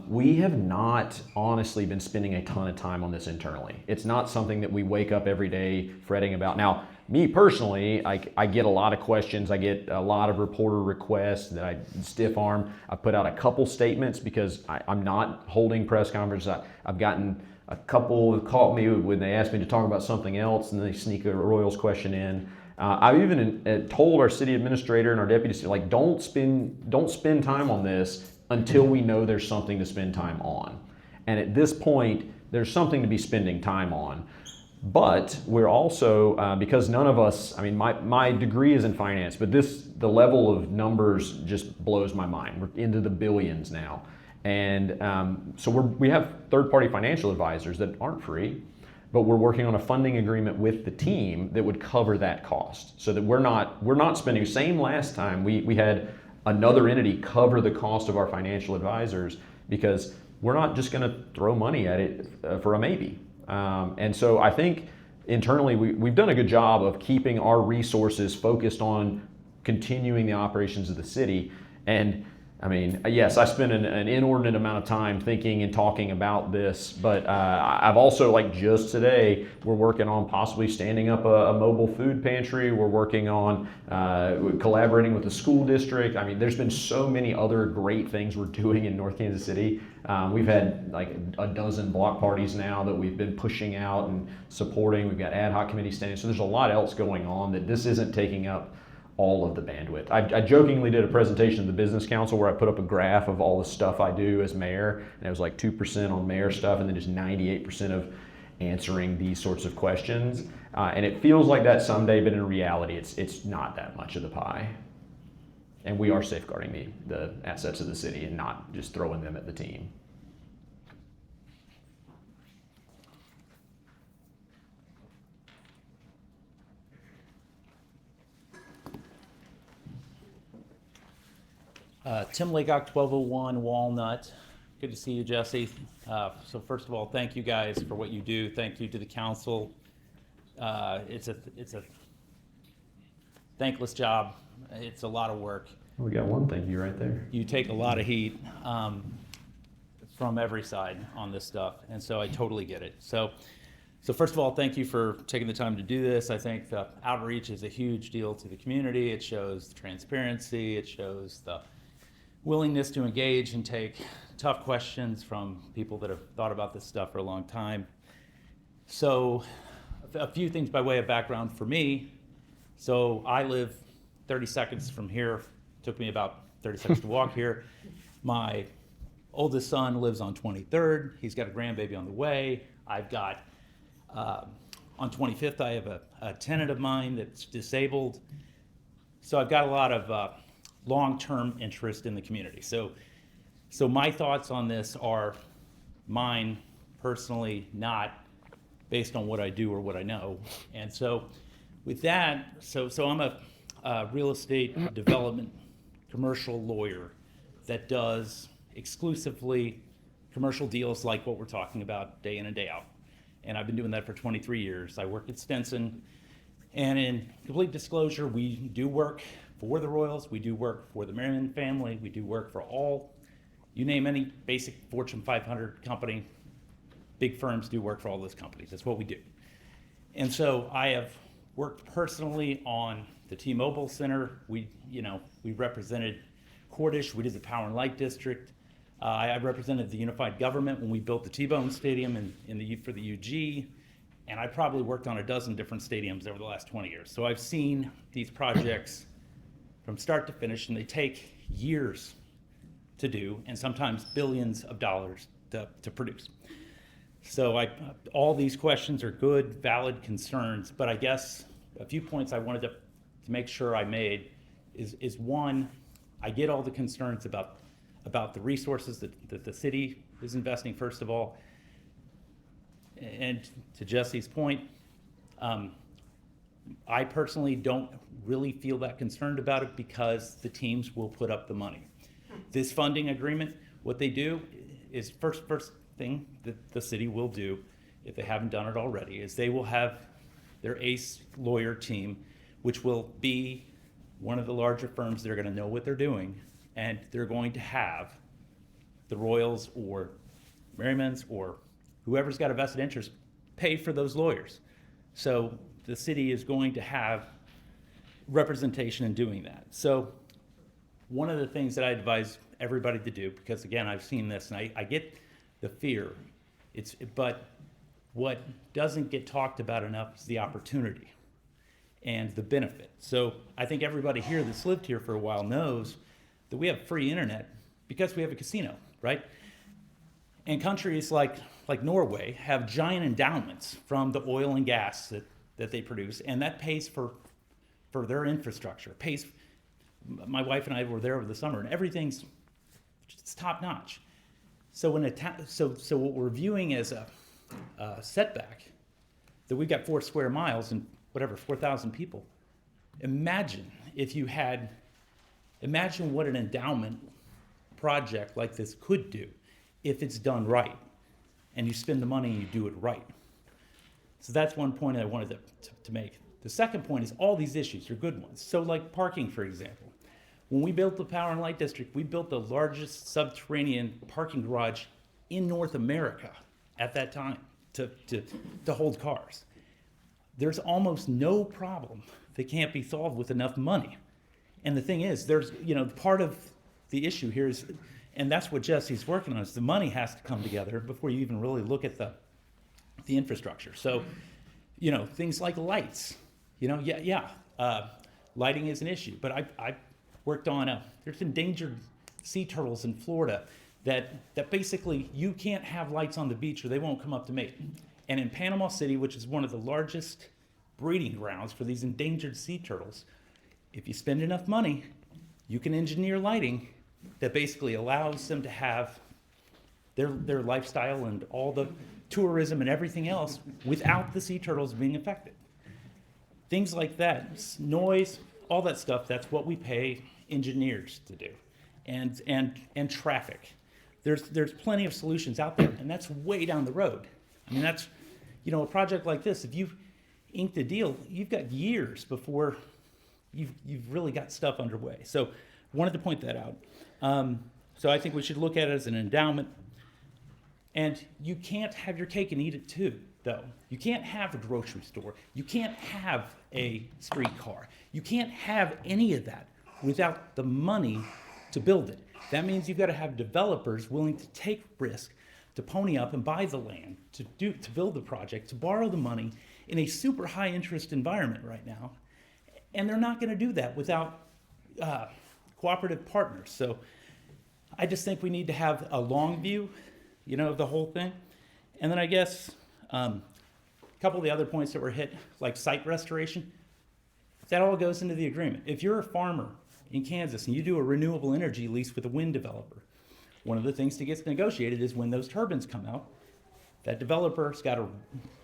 We have not honestly been spending a ton of time on this internally. It's not something that we wake up every day fretting about. Now, me personally, I get a lot of questions. I get a lot of reporter requests that I stiff arm. I put out a couple statements because I'm not holding press conferences. I've gotten A couple caught me when they asked me to talk about something else, and they sneak a Royals question in. I even told our city administrator and our deputy, like, don't spend time on this until we know there's something to spend time on. And at this point, there's something to be spending time on. But we're also, because none of us, I mean, my degree is in finance, but the level of numbers just blows my mind. We're into the billions now. And so we have third-party financial advisors that aren't free, but we're working on a funding agreement with the team that would cover that cost, so that we're not spending, same last time, we had another entity cover the cost of our financial advisors, because we're not just going to throw money at it for a maybe. And so I think internally we've done a good job of keeping our resources focused on continuing the operations of the city. And I mean, yes, I spend an inordinate amount of time thinking and talking about this, but I've also, like just today, we're working on possibly standing up a mobile food pantry. We're working on collaborating with the school district. I mean, there's been so many other great things we're doing in North Kansas City. We've had like a dozen block parties now that we've been pushing out and supporting. We've got ad hoc committee standings. So there's a lot else going on that this isn't taking up all of the bandwidth. I jokingly did a presentation to the business council where I put up a graph of all the stuff I do as mayor, and it was like 2% on mayor stuff and then just 98% of answering these sorts of questions. And it feels like that someday, but in reality, it's not that much of the pie. And we are safeguarding the assets of the city and not just throwing them at the team. Tim Laycock, 1201 Walnut. Good to see you, Jesse. So first of all, thank you guys for what you do. Thank you to the council. It's a thankless job. It's a lot of work. We got one thank you right there. You take a lot of heat from every side on this stuff, and so I totally get it. So first of all, thank you for taking the time to do this. I think the outreach is a huge deal to the community. It shows transparency. It shows the willingness to engage and take tough questions from people that have thought about this stuff for a long time. So a few things by way of background for me. So I live 30 seconds from here. Took me about 30 seconds to walk here. My oldest son lives on 23rd. He's got a grandbaby on the way. I've got, on 25th, I have a tenant of mine that's disabled. So I've got a lot of long-term interest in the community. So my thoughts on this are mine personally, not based on what I do or what I know. And so with that, so I'm a real estate development commercial lawyer that does exclusively commercial deals like what we're talking about day in and day out. And I've been doing that for 23 years. I work at Stinson. And in complete disclosure, we do work for the Royals, we do work for the Merriman family, we do work for all, you name any basic Fortune 500 company, big firms do work for all those companies. That's what we do. And so I have worked personally on the T-Mobile Center. We represented Cordish. We did the Power and Light District. I represented the unified government when we built the T-Bone Stadium for the UG. And I probably worked on a dozen different stadiums over the last 20 years. So I've seen these projects from start to finish, and they take years to do, and sometimes billions of dollars to produce. So all these questions are good, valid concerns, but I guess a few points I wanted to make sure I made is one, I get all the concerns about the resources that the city is investing, first of all. And to Jesse's point, I personally don't really feel that concerned about it because the teams will put up the money. This funding agreement, what they do is first thing that the city will do, if they haven't done it already, is they will have their ACE lawyer team, which will be one of the larger firms that are going to know what they're doing, and they're going to have the Royals or Merriman's or whoever's got a vested interest pay for those lawyers. So the city is going to have representation in doing that. So one of the things that I advise everybody to do, because again, I've seen this and I get the fear, but What doesn't get talked about enough is the opportunity and the benefit. So I think everybody here that's lived here for a while knows that we have free internet because we have a casino, right? And countries like Norway have giant endowments from the oil and gas that they produce, and that pays for their infrastructure. My wife and I were there over the summer, and everything's just top notch. So so what we're viewing as a setback, that we've got 4 square miles and 4,000 people. Imagine what an endowment project like this could do if it's done right, and you spend the money and you do it right. So that's one point I wanted to make. The second point is all these issues are good ones. So like parking, for example. When we built the Power and Light District, we built the largest subterranean parking garage in North America at that time to hold cars. There's almost no problem that can't be solved with enough money. And the thing is, there's, part of the issue here is, and that's what Jesse's working on, is the money has to come together before you even really look at the infrastructure. So, things like lights, lighting is an issue. But I worked on, there's endangered sea turtles in Florida that basically you can't have lights on the beach or they won't come up to mate. And in Panama City, which is one of the largest breeding grounds for these endangered sea turtles, if you spend enough money, you can engineer lighting that basically allows them to have their lifestyle and all the tourism and everything else without the sea turtles being affected. Things like that, noise, all that stuff, that's what we pay engineers to do. And traffic. There's plenty of solutions out there, and that's way down the road. I mean, that's, a project like this, if you've inked a deal, you've got years before you've really got stuff underway. So wanted to point that out. So I think we should look at it as an endowment. And you can't have your cake and eat it too, though. You can't have a grocery store. You can't have a streetcar. You can't have any of that without the money to build it. That means you've got to have developers willing to take risk, to pony up and buy the land, to build the project, to borrow the money in a super high interest environment right now. And they're not going to do that without cooperative partners. So I just think we need to have a long view, of the whole thing. And then I guess a couple of the other points that were hit, like site restoration, that all goes into the agreement. If you're a farmer in Kansas and you do a renewable energy lease with a wind developer, one of the things that gets negotiated is when those turbines come out, that developer's got to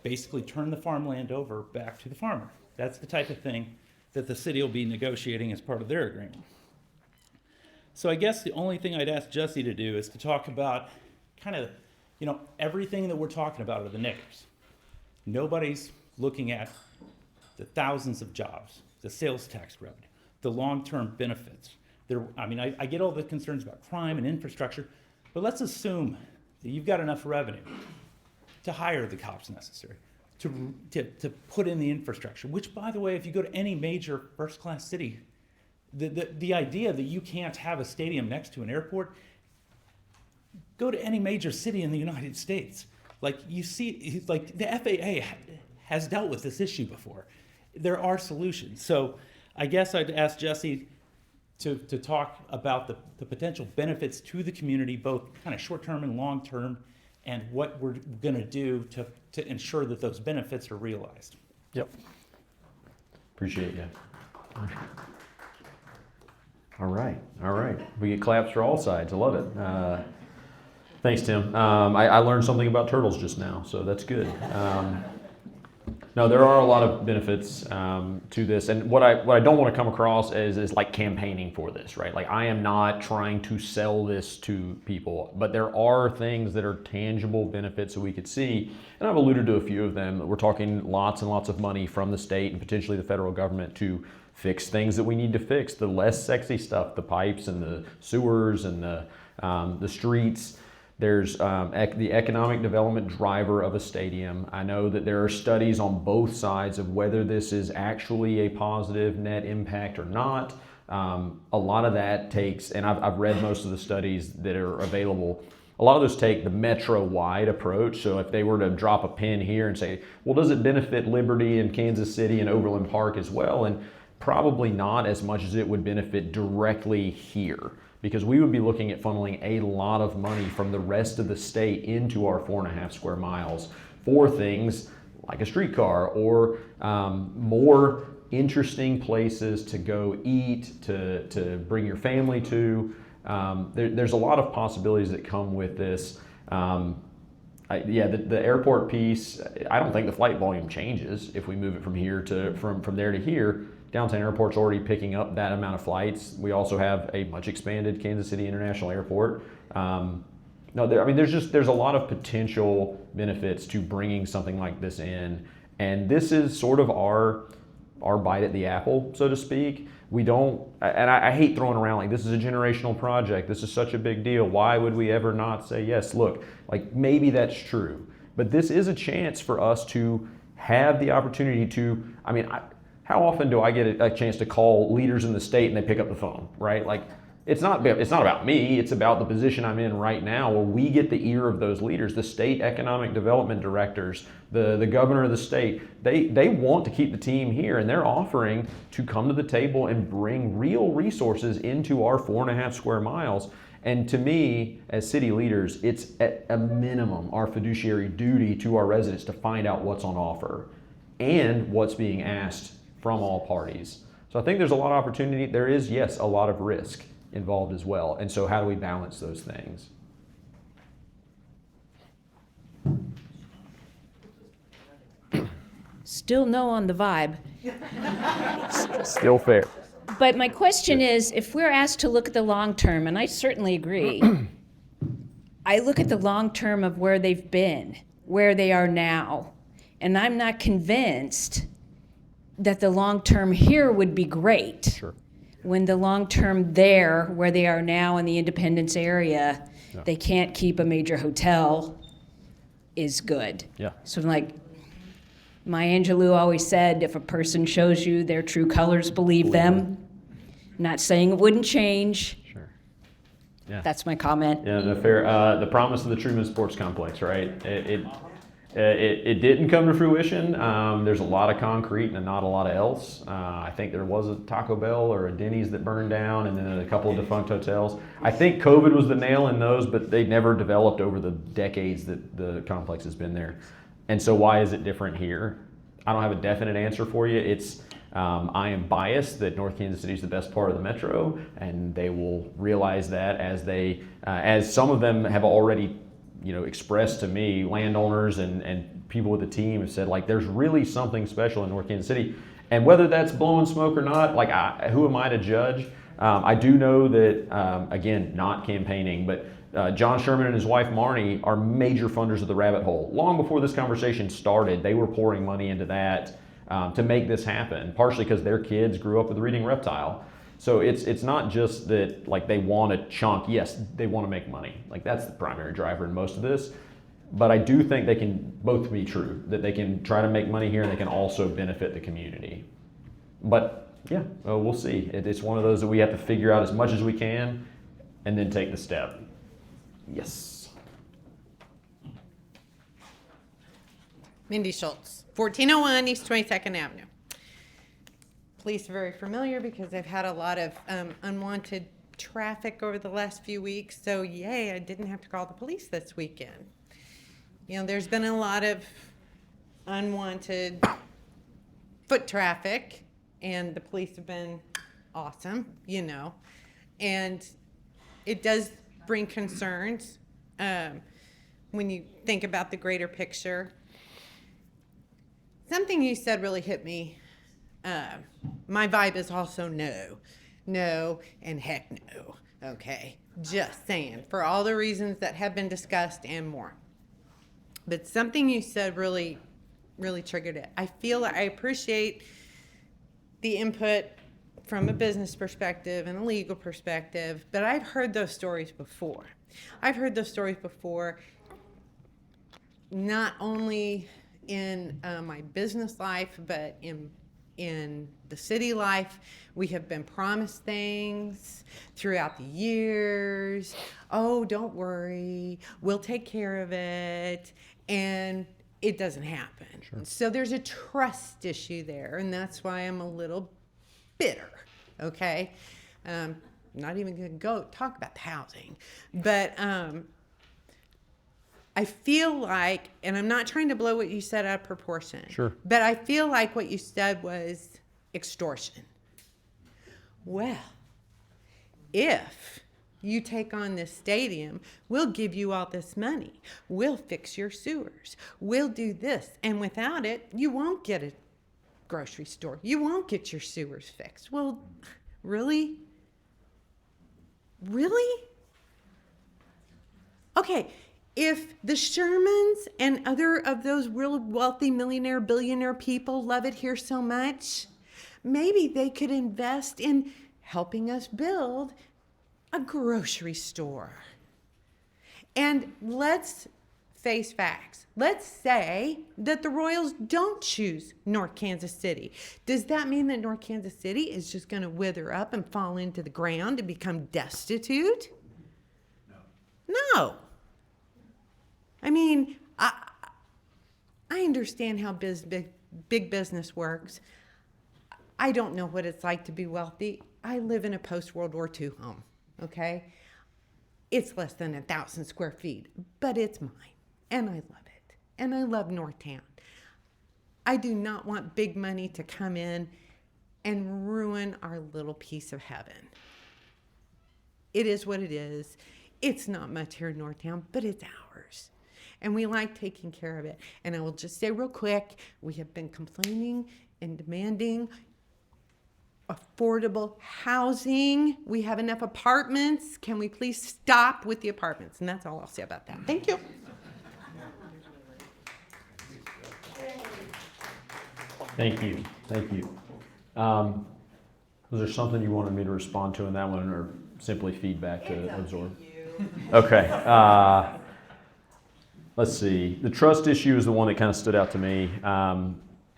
basically turn the farmland over back to the farmer. That's the type of thing that the city will be negotiating as part of their agreement. So I guess the only thing I'd ask Jesse to do is to talk about kind of, everything that we're talking about are the negatives. Nobody's looking at the thousands of jobs, the sales tax revenue, the long-term benefits. I get all the concerns about crime and infrastructure, but let's assume that you've got enough revenue to hire the cops necessary, to put in the infrastructure, which, by the way, if you go to any major first-class city, the idea that you can't have a stadium next to an airport, go to any major city in the United States. Like, you see, like, the FAA has dealt with this issue before. There are solutions. So I guess I'd ask Jesse to talk about the potential benefits to the community, both kind of short-term and long-term, and what we're going to do to ensure that those benefits are realized. Yep. Appreciate you. All right. We get claps for all sides. I love it. Thanks, Tim. I learned something about turtles just now, so that's good. No, there are a lot of benefits to this, and what I don't want to come across is like campaigning for this, right? Like, I am not trying to sell this to people, but there are things that are tangible benefits that we could see, and I've alluded to a few of them. We're talking lots and lots of money from the state and potentially the federal government to fix things that we need to fix, the less sexy stuff, the pipes and the sewers and the streets. There's the economic development driver of a stadium. I know that there are studies on both sides of whether this is actually a positive net impact or not. A lot of that takes, and I've read most of the studies that are available, a lot of those take the metro-wide approach. So if they were to drop a pin here and say, well, does it benefit Liberty and Kansas City and Overland Park as well? And probably not as much as it would benefit directly here, because we would be looking at funneling a lot of money from the rest of the state into our 4.5 square miles for things like a streetcar or more interesting places to go eat, to bring your family to. There's a lot of possibilities that come with this. The airport piece, I don't think the flight volume changes if we move it from here to from there to here. Downtown Airport's already picking up that amount of flights. We also have a much expanded Kansas City International Airport. There's a lot of potential benefits to bringing something like this in, and this is sort of our bite at the apple, so to speak. We don't, and I hate throwing around like this is a generational project, this is such a big deal, why would we ever not say yes? Look, like maybe that's true, but this is a chance for us to have the opportunity to, how often do I get a chance to call leaders in the state and they pick up the phone, right? Like, it's not about me, it's about the position I'm in right now where we get the ear of those leaders, the state economic development directors, the governor of the state. They want to keep the team here, and they're offering to come to the table and bring real resources into our 4.5 square miles. And to me, as city leaders, it's at a minimum our fiduciary duty to our residents to find out what's on offer and what's being asked from all parties. So I think there's a lot of opportunity. There is, yes, a lot of risk involved as well. And so how do we balance those things? Still no on the vibe. Still fair. But my question is, if we're asked to look at the long term, and I certainly agree, I look at the long term of where they've been, where they are now, and I'm not convinced that the long term here would be great. Sure. When the long term there, where they are now in the Independence area, they can't keep a major hotel, is good. Yeah. So like Maya Angelou always said, if a person shows you their true colors, believe them. Not saying it wouldn't change. Sure. Yeah. That's my comment. Yeah, no, fair. The promise of the Truman Sports Complex, right? It didn't come to fruition. There's a lot of concrete and not a lot of else. I think there was a Taco Bell or a Denny's that burned down, and then a couple of defunct hotels. I think COVID was the nail in those, but they never developed over the decades that the complex has been there. And so why is it different here? I don't have a definite answer for you. I am biased that North Kansas City is the best part of the metro, and they will realize that as some of them have already expressed to me, landowners and people with the team have said, like, there's really something special in North Kansas City. And whether that's blowing smoke or not, who am I to judge? I do know that, again, not campaigning, but John Sherman and his wife Marnie are major funders of the Rabbit Hole. Long before this conversation started, they were pouring money into that to make this happen, partially because their kids grew up with reading Reptile. So it's not just that they want a chunk. Yes, they want to make money. That's the primary driver in most of this. But I do think they can both be true, that they can try to make money here and they can also benefit the community. But yeah, we'll see. It's one of those that we have to figure out as much as we can and then take the step. Yes. Mindy Schultz, 1401 East 22nd Avenue. Police are very familiar because they've had a lot of unwanted traffic over the last few weeks. So yay, I didn't have to call the police this weekend. There's been a lot of unwanted foot traffic, and the police have been awesome, and it does bring concerns when you think about the greater picture. Something you said really hit me. My vibe is also no, and heck no. Okay, just saying, for all the reasons that have been discussed and more. But something you said really, really triggered it. I appreciate the input from a business perspective and a legal perspective, but I've heard those stories before. Not only in my business life, but in in the city life. We have been promised things throughout the years. Oh, don't worry, we'll take care of it. And it doesn't happen. Sure. So there's a trust issue there, and that's why I'm a little bitter, okay? Not even gonna go talk about the housing, but I feel like, and I'm not trying to blow what you said out of proportion. Sure. But I feel like what you said was extortion. Well, if you take on this stadium, we'll give you all this money. We'll fix your sewers. We'll do this. And without it, you won't get a grocery store. You won't get your sewers fixed. Well, really? Really? Okay, if the Shermans and other of those real wealthy millionaire, billionaire people love it here so much, maybe they could invest in helping us build a grocery store. And let's face facts. Let's say that the Royals don't choose North Kansas City. Does that mean that North Kansas City is just going to wither up and fall into the ground and become destitute? No. I mean, I understand how big business works. I don't know what it's like to be wealthy. I live in a post-World War II home, okay? It's less than 1,000 square feet, but it's mine, and I love it, and I love NorthTown. I do not want big money to come in and ruin our little piece of heaven. It is what it is. It's not much here in NorthTown, but it's ours. And we like taking care of it. And I will just say real quick, we have been complaining and demanding affordable housing. We have enough apartments. Can we please stop with the apartments? And that's all I'll say about that. Thank you. Thank you. Thank you. Was there something you wanted me to respond to in that one, or simply feedback to absorb? Okay. Let's see. The trust issue is the one that kind of stood out to me.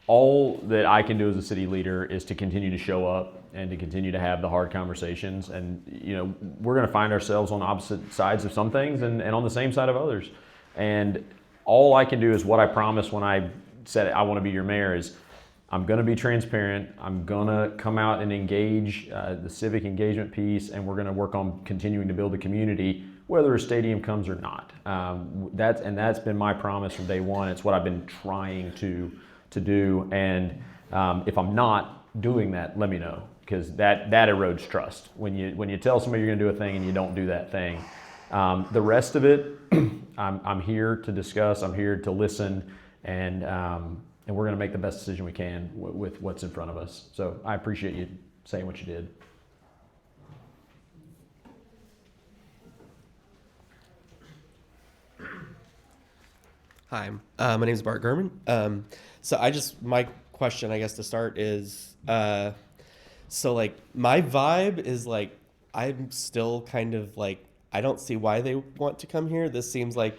All that I can do as a city leader is to continue to show up and to continue to have the hard conversations. And, you know, we're going to find ourselves on opposite sides of some things and on the same side of others. And all I can do is what I promised when I said I want to be your mayor is I'm going to be transparent. I'm going to come out and engage the civic engagement piece, and we're going to work on continuing to build a community, whether a stadium comes or not. That's been my promise from day one. It's what I've been trying to do. And if I'm not doing that, let me know, because that erodes trust. When you tell somebody you're going to do a thing and you don't do that thing. The rest of it, I'm here to discuss. I'm here to listen, and we're going to make the best decision we can with what's in front of us. So I appreciate you saying what you did. Hi, my name is Bart Gurman. My question, I guess, to start is, so like my vibe is like, I'm still kind of like, I don't see why they want to come here. This seems like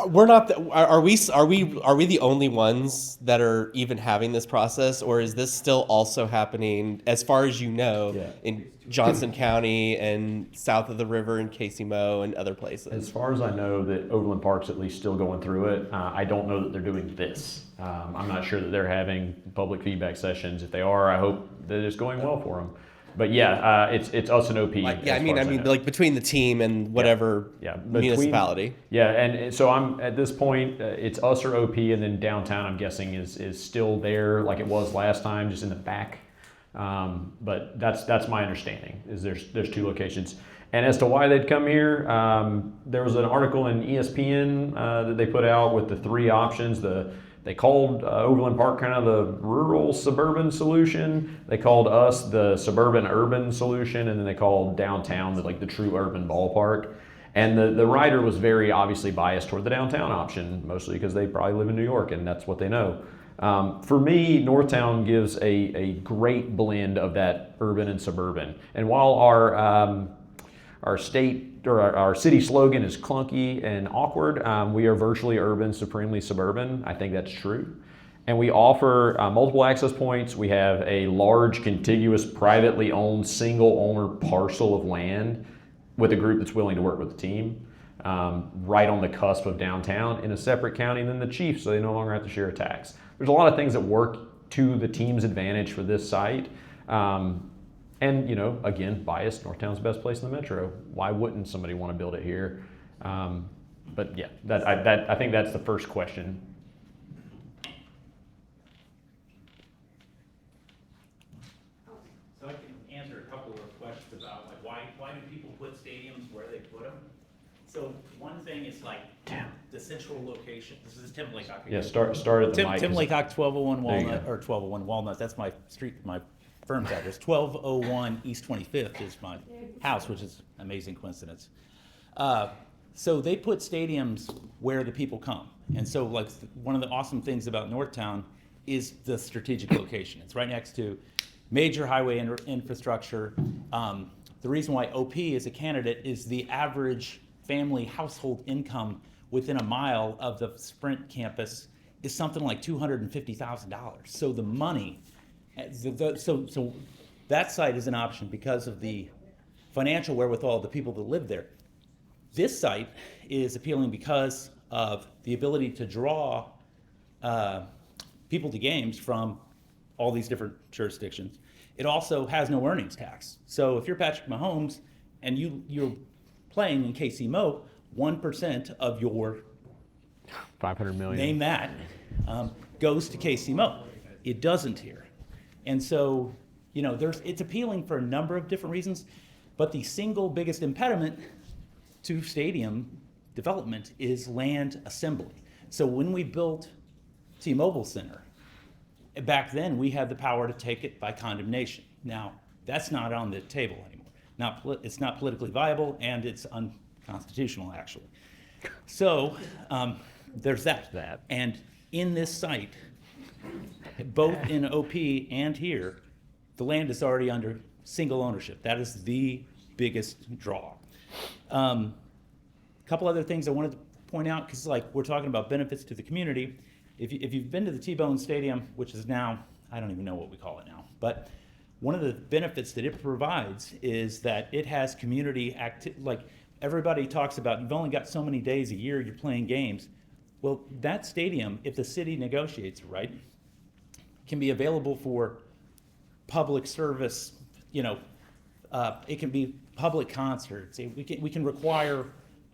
we're not. Are we the only ones that are even having this process, or is this still also happening, as far as you know, in Johnson County and south of the river in Casey Mo and other places? As far as I know, that Overland Park's at least still going through it. I don't know that they're doing this. I'm not sure that they're having public feedback sessions. If they are, I hope that it's going well for them. But yeah, it's us and OP. I mean, like between the team and whatever municipality. And so I'm at this point, it's us or OP, and then downtown, I'm guessing is still there like it was last time, just in the back. But that's my understanding. Is there's two locations. And as to why they'd come here, there was an article in ESPN that they put out with the three options. They called Overland Park kind of the rural suburban solution. They called us the suburban urban solution, and then they called downtown the true urban ballpark. And the writer was very obviously biased toward the downtown option, mostly because they probably live in New York and that's what they know. For me, NorthTown gives a great blend of that urban and suburban. And while our state or our city slogan is clunky and awkward, we are virtually urban, supremely suburban. I think that's true. And we offer multiple access points. We have a large, contiguous, privately owned, single owner parcel of land with a group that's willing to work with the team, right on the cusp of downtown in a separate county than the chief, so they no longer have to share a tax. There's a lot of things that work to the team's advantage for this site. And, you know, again, biased, Northtown's the best place in the metro. Why wouldn't somebody want to build it here? But yeah, I think that's the first question. So I can answer a couple of questions about like why do people put stadiums where they put them? So one thing is like the central location. This is Tim Laycock. Yeah, start at the mic. Tim Laycock, 1201 There you Walnut, go. or 1201 Walnut. That's my street, my firm's address. 1201 East 25th is my house, which is an amazing coincidence. So they put stadiums where the people come. And so like one of the awesome things about Northtown is the strategic location. It's right next to major highway infrastructure. The reason why OP is a candidate is the average family household income within a mile of the Sprint campus is something like $250,000. So the money, so that site is an option because of the financial wherewithal of the people that live there. This site is appealing because of the ability to draw people to games from all these different jurisdictions. It also has no earnings tax. So if you're Patrick Mahomes and you're playing in KC Mo, 1% of your 500 million. name that goes to KC Mo. It doesn't here. And so, you know, it's appealing for a number of different reasons, but the single biggest impediment to stadium development is land assembly. So when we built T-Mobile Center, back then we had the power to take it by condemnation. Now, that's not on the table anymore. It's not politically viable, and it's unconstitutional, actually. So there's that. And in this site, both in OP and here, the land is already under single ownership. That is the biggest draw. A couple other things I wanted to point out, because like we're talking about benefits to the community. If you've been to the T-Bone Stadium, which is now, I don't even know what we call it now, but one of the benefits that it provides is that it has community like everybody talks about, you've only got so many days a year you're playing games. Well, that stadium, if the city negotiates it right, can be available for public service, you know, it can be public concerts. We can require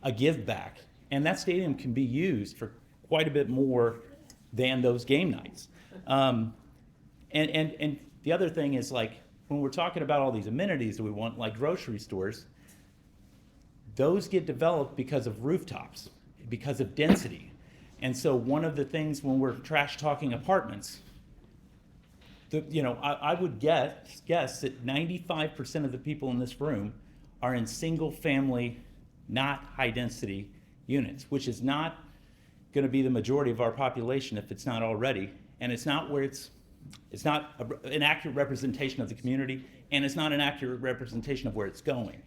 a give back, and that stadium can be used for quite a bit more than those game nights. And the other thing is, like, when we're talking about all these amenities that we want, like grocery stores, those get developed because of rooftops, because of density. And so one of the things when we're trash talking apartments, I would guess that 95% of the people in this room are in single family, not high density units, which is not going to be the majority of our population if it's not already. And it's not where it's not an accurate representation of the community, and it's not an accurate representation of where it's going.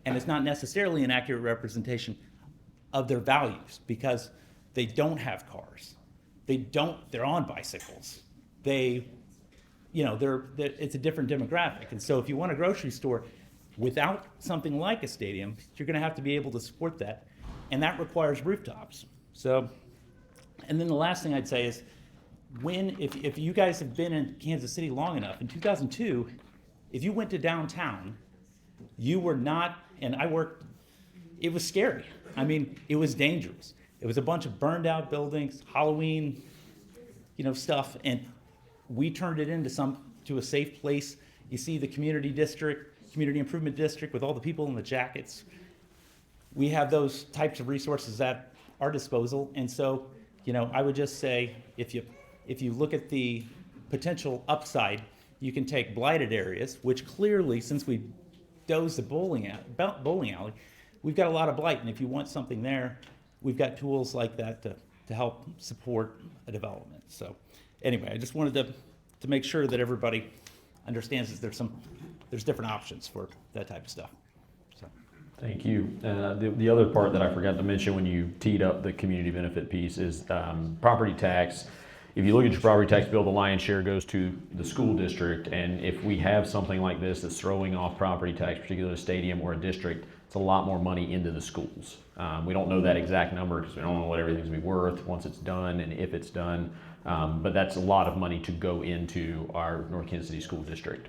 And it's not necessarily an accurate representation of their values, because they don't have cars. They're on bicycles. It's a different demographic. And so if you want a grocery store without something like a stadium, you're going to have to be able to support that. And that requires rooftops. So, and then the last thing I'd say is, if you guys have been in Kansas City long enough, in 2002, if you went to downtown, you were not, and I worked, it was scary. I mean, it was dangerous. It was a bunch of burned out buildings, Halloween, stuff, and we turned it into a safe place. You see the community improvement district with all the people in the jackets. We have those types of resources at our disposal, and so, I would just say, if you look at the potential upside, you can take blighted areas, which clearly, since we dozed the bowling alley, we've got a lot of blight, and if you want something there, we've got tools like that to help support a development. So anyway, I just wanted to make sure that everybody understands that there's different options for that type of stuff. So. Thank you. The other part that I forgot to mention when you teed up the community benefit piece is property tax if you look at your property tax bill, the lion's share goes to the school district. And if we have something like this that's throwing off property tax, particularly a stadium or a district, it's a lot more money into the schools. We don't know that exact number because we don't know what everything's gonna be worth once it's done and if it's done. But that's a lot of money to go into our North Kansas City School District.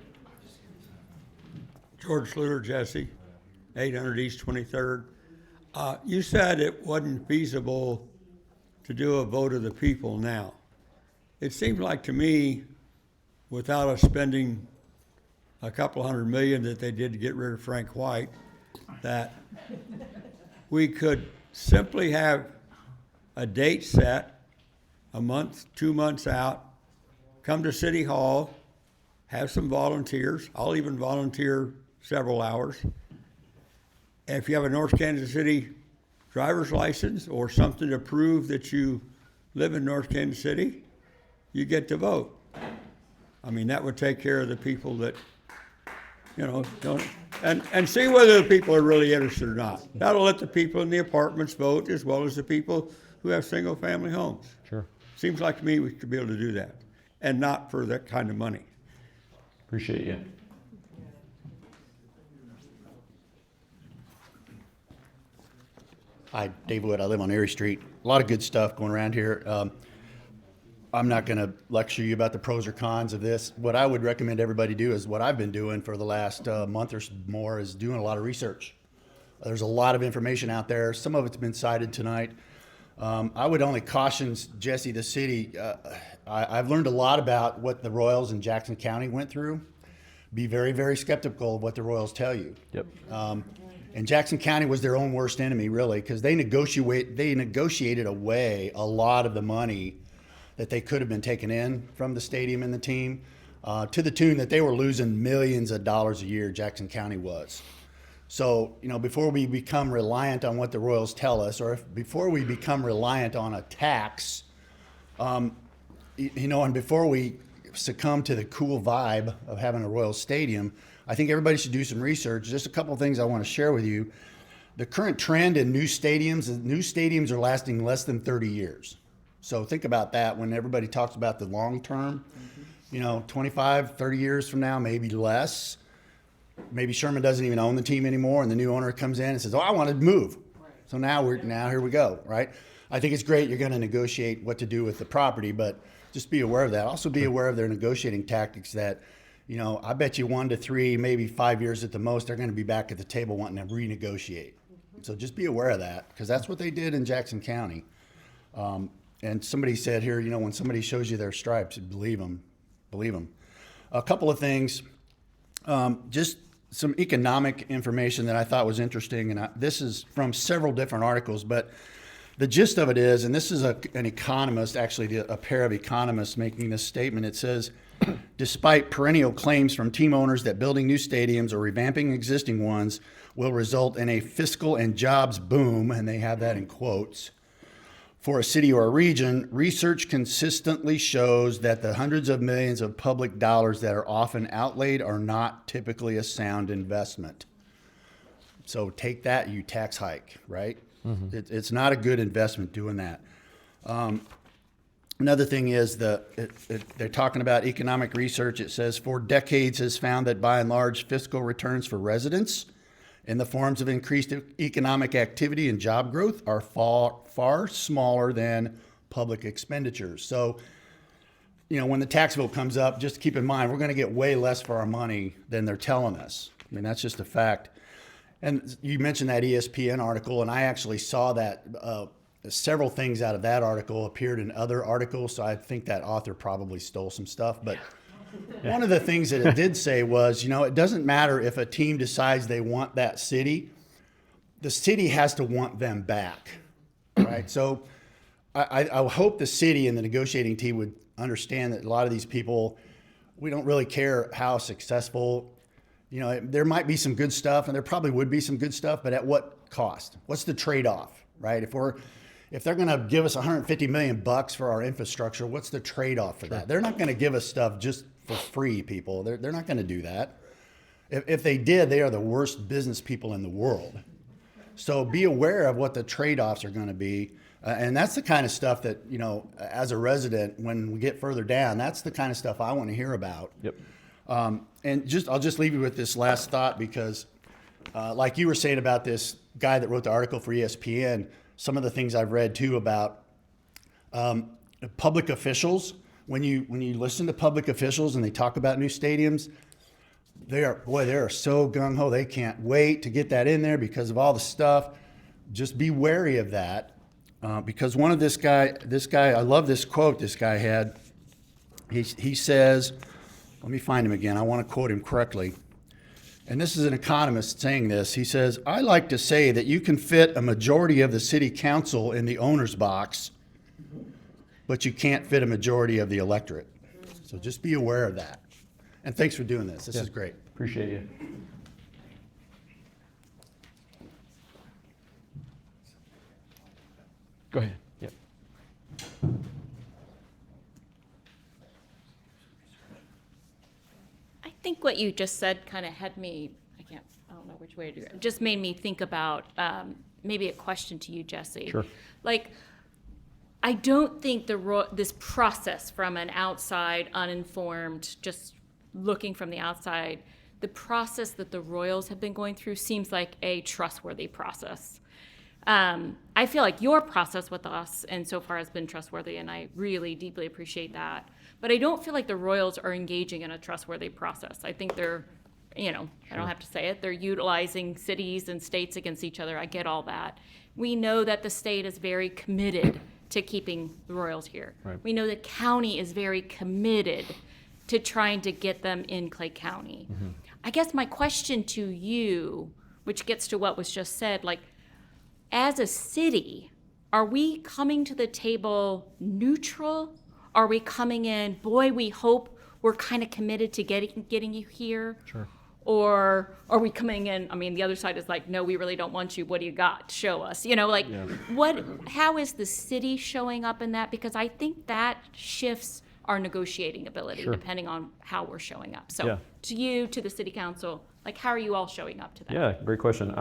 George Sluter, Jesse, 800 East 23rd. You said it wasn't feasible to do a vote of the people now. It seems like to me, without us spending a couple $100 million that they did to get rid of Frank White, that we could simply have a date set, a month, 2 months out, come to City Hall, have some volunteers. I'll even volunteer several hours. And if you have a North Kansas City driver's license or something to prove that you live in North Kansas City, you get to vote. I mean, that would take care of the people that, you know, don't, and see whether the people are really interested or not. That'll let the people in the apartments vote as well as the people who have single-family homes. Sure. Seems like to me we should be able to do that, and not for that kind of money. Appreciate you. Hi, Dave Wood. I live on Erie Street. A lot of good stuff going around here. I'm not going to lecture you about the pros or cons of this. What I would recommend everybody do is what I've been doing for the last month or more is doing a lot of research. There's a lot of information out there. Some of it's been cited tonight. I would only caution Jesse, the city. I've learned a lot about what the Royals in Jackson County went through. Be very, very skeptical of what the Royals tell you. Yep. And Jackson County was their own worst enemy, really, because they negotiated away a lot of the money that they could have been taken in from the stadium and the team, to the tune that they were losing millions of dollars a year. Jackson County was. So, you know, before we become reliant on what the Royals tell us, or before we become reliant on a tax, you know, and before we succumb to the cool vibe of having a Royals stadium, I think everybody should do some research. Just a couple of things I want to share with you. The current trend in new stadiums are lasting less than 30 years. So think about that when everybody talks about the long term, you know, 25, 30 years from now, maybe less. Maybe Sherman doesn't even own the team anymore, and the new owner comes in and says, "Oh, I want to move." Right. So now here we go, right? I think it's great you're going to negotiate what to do with the property, but just be aware of that. Also be aware of their negotiating tactics that, you know, I bet you 1 to 3, maybe 5 years at the most, they're going to be back at the table wanting to renegotiate. So just be aware of that, because that's what they did in Jackson County. And somebody said here, you know, when somebody shows you their stripes, believe them. Believe them. A couple of things, just some economic information that I thought was interesting, and this is from several different articles, but the gist of it is, and this is an economist, actually a pair of economists making this statement. It says, despite perennial claims from team owners that building new stadiums or revamping existing ones will result in a fiscal and jobs boom, and they have that in quotes, for a city or a region, research consistently shows that the hundreds of millions of public dollars that are often outlaid are not typically a sound investment. So take that, you tax hike, right? Mm-hmm. It's not a good investment doing that. Another thing is they're talking about economic research. It says, for decades has found that by and large fiscal returns for residents in the forms of increased economic activity and job growth are far smaller than public expenditures. So, you know, when the tax bill comes up, just keep in mind, we're going to get way less for our money than they're telling us. I mean, that's just a fact. And you mentioned that ESPN article, and I actually saw that several things out of that article appeared in other articles, so I think that author probably stole some stuff. But one of the things that it did say was, you know, it doesn't matter if a team decides they want that city, the city has to want them back, right? So I hope the city and the negotiating team would understand that a lot of these people, we don't really care how successful. You know, there might be some good stuff, and there probably would be some good stuff, but at what cost? What's the trade-off, right? If they're going to give us $150 million for our infrastructure, what's the trade-off for that? They're not going to give us stuff just for free, people. They're not going to do that. If they did, they are the worst business people in the world. So be aware of what the trade-offs are going to be. And that's the kind of stuff that, you know, as a resident, when we get further down, that's the kind of stuff I want to hear about. Yep. And I'll just leave you with this last thought because, like you were saying about this guy that wrote the article for ESPN, some of the things I've read too about public officials. When you listen to public officials and they talk about new stadiums, they are so gung ho. They can't wait to get that in there because of all the stuff. Just be wary of that. Because one of this guy, I love this quote this guy had. He says, let me find him again. I want to quote him correctly. And this is an economist saying this. He says, I like to say that you can fit a majority of the city council in the owner's box, but you can't fit a majority of the electorate. So just be aware of that. And thanks for doing this. This is great. Appreciate you. Go ahead. Yep. I think what you just said kind of had me, I don't know which way to do it. It just made me think about maybe a question to you, Jesse. Sure. Like, I don't think this process from an outside, uninformed, just looking from the outside, the process that the Royals have been going through seems like a trustworthy process. I feel like your process with us and so far has been trustworthy, and I really deeply appreciate that. But I don't feel like the Royals are engaging in a trustworthy process. I think they're, I don't have to say it, they're utilizing cities and states against each other. I get all that. We know that the state is very committed to keeping the Royals here. Right. We know the county is very committed to trying to get them in Clay County. Mm-hmm. I guess my question to you, which gets to what was just said, like, as a city, are we coming to the table neutral? Are we coming in, boy, we hope we're kind of committed to getting you here? Sure. Or are we coming in, the other side is like, no, we really don't want you. What do you got? Show us. How is the city showing up in that? Because I think that shifts our negotiating ability depending on how we're showing up. So to you, to the city council, like, how are you all showing up to that? Yeah, great question.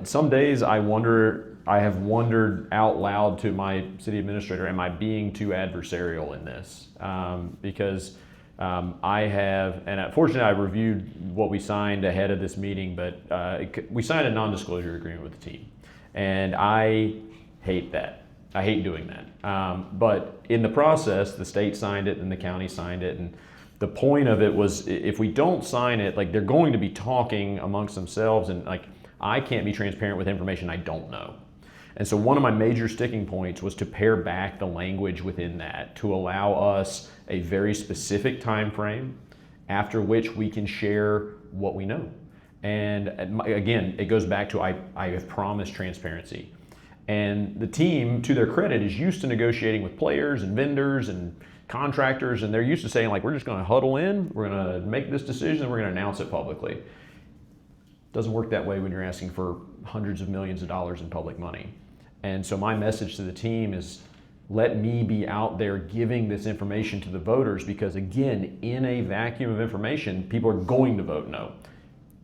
Some days I have wondered out loud to my city administrator, am I being too adversarial in this? Because I have, and fortunately I reviewed what we signed ahead of this meeting, but we signed a non-disclosure agreement with the team. And I hate that. I hate doing that. But in the process, the state signed it and the county signed it. And the point of it was, if we don't sign it, like, they're going to be talking amongst themselves, and like, I can't be transparent with information I don't know. And so one of my major sticking points was to pare back the language within that to allow us a very specific time frame after which we can share what we know. And again, it goes back to I have promised transparency. And the team, to their credit, is used to negotiating with players and vendors and contractors, and they're used to saying, like, we're just going to huddle in, we're going to make this decision, and we're going to announce it publicly. Doesn't work that way when you're asking for hundreds of millions of dollars in public money. And so my message to the team is, let me be out there giving this information to the voters, because again, in a vacuum of information, people are going to vote no.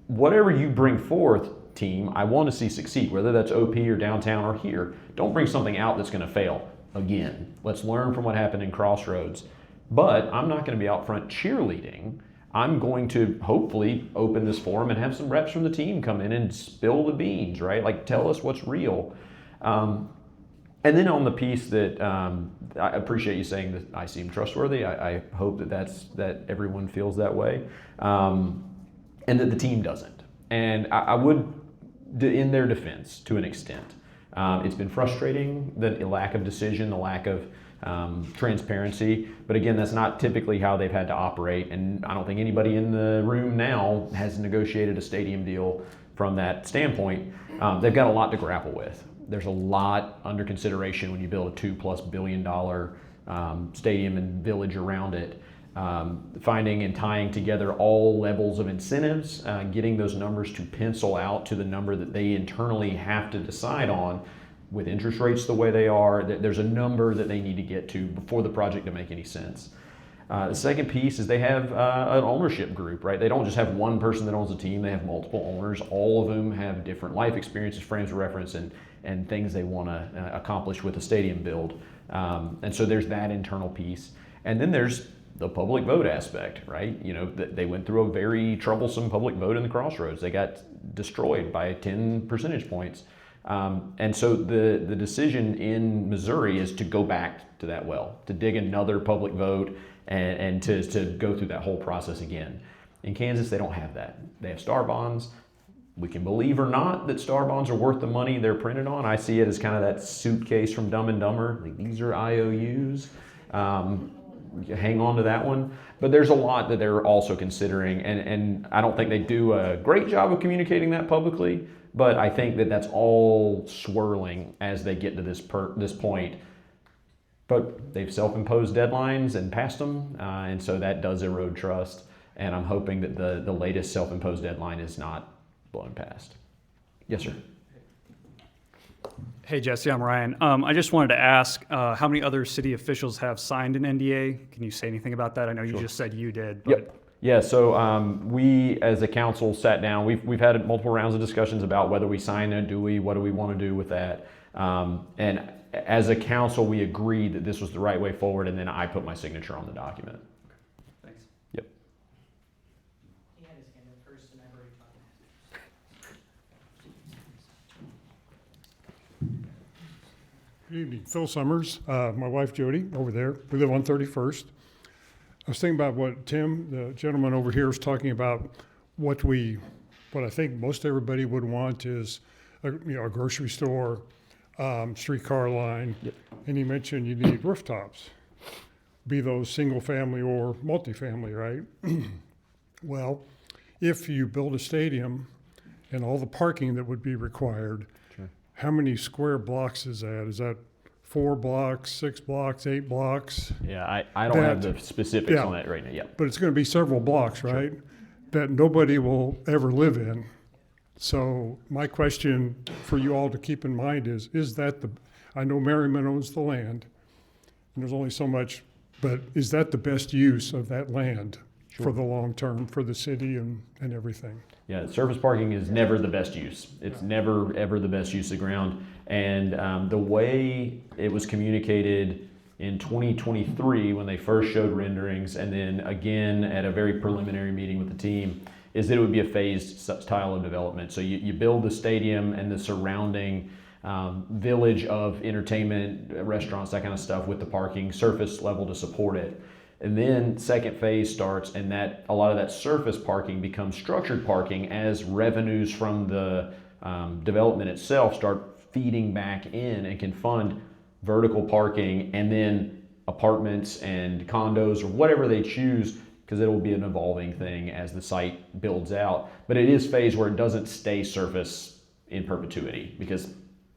Whatever you bring forth, team, I want to see succeed, whether that's OP or downtown or here. Don't bring something out that's going to fail. Again, let's learn from what happened in Crossroads. But I'm not going to be out front cheerleading. I'm going to hopefully open this forum and have some reps from the team come in and spill the beans, right? Like, tell us what's real. And then on the piece that I appreciate you saying that I seem trustworthy. I hope that everyone feels that way, and that the team doesn't. And I would, in their defense, to an extent, it's been frustrating, the lack of decision, the lack of transparency. But again, that's not typically how they've had to operate. And I don't think anybody in the room now has negotiated a stadium deal from that standpoint. They've got a lot to grapple with. There's a lot under consideration when you build a $2+ billion stadium and village around it. Finding and tying together all levels of incentives, getting those numbers to pencil out to the number that they internally have to decide on with interest rates the way they are. There's a number that they need to get to before the project to make any sense. The second piece is they have an ownership group, right? They don't just have one person that owns a team, they have multiple owners. All of them have different life experiences, frames of reference, and things they want to accomplish with a stadium build. And so there's that internal piece. And then there's the public vote aspect, right? You know, they went through a very troublesome public vote in the Crossroads. They got destroyed by 10 percentage points. And so the decision in Missouri is to go back to that well, to dig another public vote and to go through that whole process again. In Kansas, they don't have that. They have star bonds. We can believe or not that star bonds are worth the money they're printed on. I see it as kind of that suitcase from Dumb and Dumber. Like, these are IOUs. Hang on to that one. But there's a lot that they're also considering, and I don't think they do a great job of communicating that publicly, but I think that that's all swirling as they get to this point. But they've self-imposed deadlines and passed them, and so that does erode trust. And I'm hoping that the latest self-imposed deadline is not blown past. Yes, sir. Hey, Jesse, I'm Ryan. I just wanted to ask how many other city officials have signed an NDA? Can you say anything about that? I know you just said you did. But... Yep. Yeah, so we as a council sat down. We've had multiple rounds of discussions about whether we sign it, what do we want to do with that? And as a council, we agreed that this was the right way forward, and then I put my signature on the document. Thanks. Yep. He had his hand up first, and I've already talked. Good evening, Phil Summers, my wife Jody over there. We live on 31st. I was thinking about what Tim, the gentleman over here, was talking about. What I think most everybody would want is a grocery store, streetcar line, yep. And he mentioned you need rooftops, be those single family or multifamily, right? Well, if you build a stadium and all the parking that would be required, Sure. How many square blocks is that? Is that 4 blocks, 6 blocks, 8 blocks? Yeah, I don't have the specifics on that right now. Yep. But it's going to be several blocks, right? Sure. That nobody will ever live in. So my question for you all to keep in mind is that I know Merriman owns the land, and there's only so much, but is that the best use of that land for the long term, for the city and everything? Yeah, surface parking is never the best use. It's never, ever the best use of ground. And the way it was communicated in 2023 when they first showed renderings, and then again at a very preliminary meeting with the team, is that it would be a phased style of development. So you build the stadium and the surrounding village of entertainment, restaurants, that kind of stuff with the parking surface level to support it. And then second phase starts, and that a lot of that surface parking becomes structured parking as revenues from the development itself start feeding back in and can fund vertical parking and then apartments and condos or whatever they choose, because it will be an evolving thing as the site builds out. But it is phased where it doesn't stay surface in perpetuity, because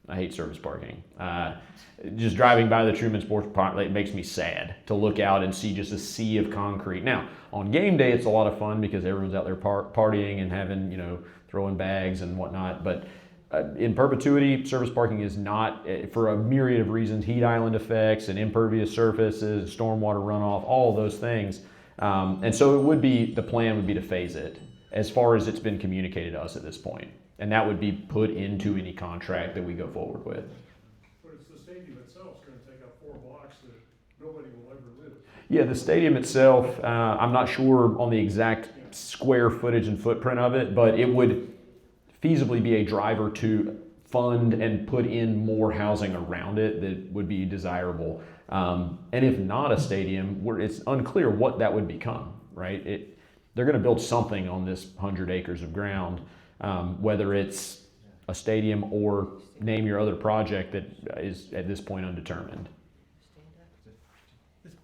I hate surface parking. Just driving by the Truman Sports Park, it makes me sad to look out and see just a sea of concrete. Now, on game day, it's a lot of fun because everyone's out there partying and having, throwing bags and whatnot. But in perpetuity, surface parking is not, for a myriad of reasons, heat island effects and impervious surfaces, stormwater runoff, all of those things. And so the plan would be to phase it as far as it's been communicated to us at this point. And that would be put into any contract that we go forward with. But it's the stadium itself is going to take up 4 blocks that nobody will ever live. Yeah, the stadium itself, I'm not sure on the exact square footage and footprint of it, but it would feasibly be a driver to fund and put in more housing around it that would be desirable. And if not a stadium, it's unclear what that would become, right? They're going to build something on this 100 acres of ground. Whether it's a stadium or name your other project that is at this point undetermined.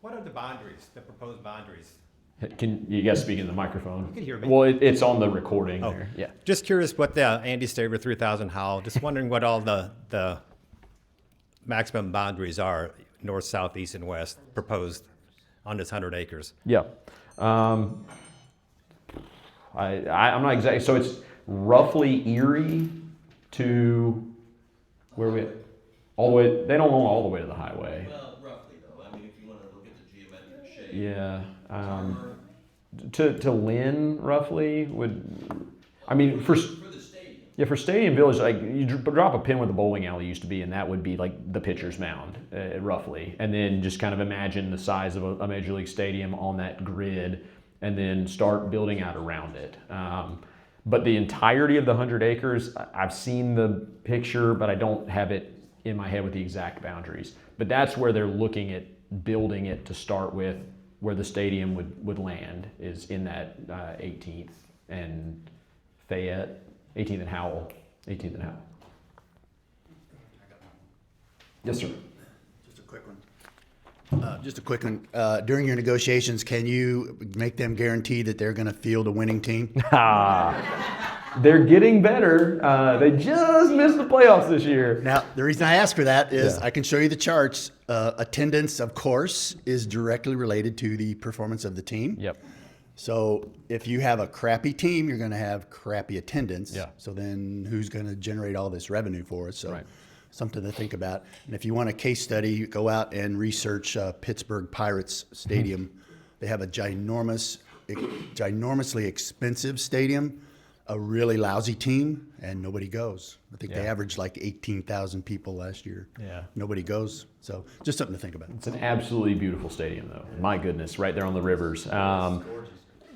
What are the boundaries, the proposed boundaries? Can you guys speak in the microphone? You can hear me. Well, it's on the recording there. Yeah. Just curious what the Andy Staver 3000 Hall, just wondering what all the maximum boundaries are, north, south, east, and west, proposed on this 100 acres. Yeah. I'm not exactly, so it's roughly Erie to where we, all the way, they don't own all the way to the highway. Well, roughly though. I mean, if you want to look at the geometric shape. Yeah. To Lynn roughly I mean, for Stadium Village, like you drop a pin where the bowling alley used to be, and that would be like the pitcher's mound, roughly. And then just kind of imagine the size of a Major League Stadium on that grid, and then start building out around it. But the entirety of the 100 acres, I've seen the picture, but I don't have it in my head with the exact boundaries. But that's where they're looking at building it to start with, where the stadium would land, is in that 18th and Fayette, 18th and Howell, 18th and Howell. Yes, sir. Just a quick one. During your negotiations, can you make them guarantee that they're going to field a winning team? They're getting better. They just missed the playoffs this year. Now, the reason I ask for that is I can show you the charts. Attendance, of course, is directly related to the performance of the team. Yep. So if you have a crappy team, you're going to have crappy attendance. Yeah. So then who's going to generate all this revenue for us? So something to think about. And if you want a case study, go out and research Pittsburgh Pirates Stadium. They have a ginormously expensive stadium, a really lousy team, and nobody goes. I think they averaged like 18,000 people last year. Yeah. Nobody goes. So just something to think about. It's an absolutely beautiful stadium, though. My goodness, right there on the rivers.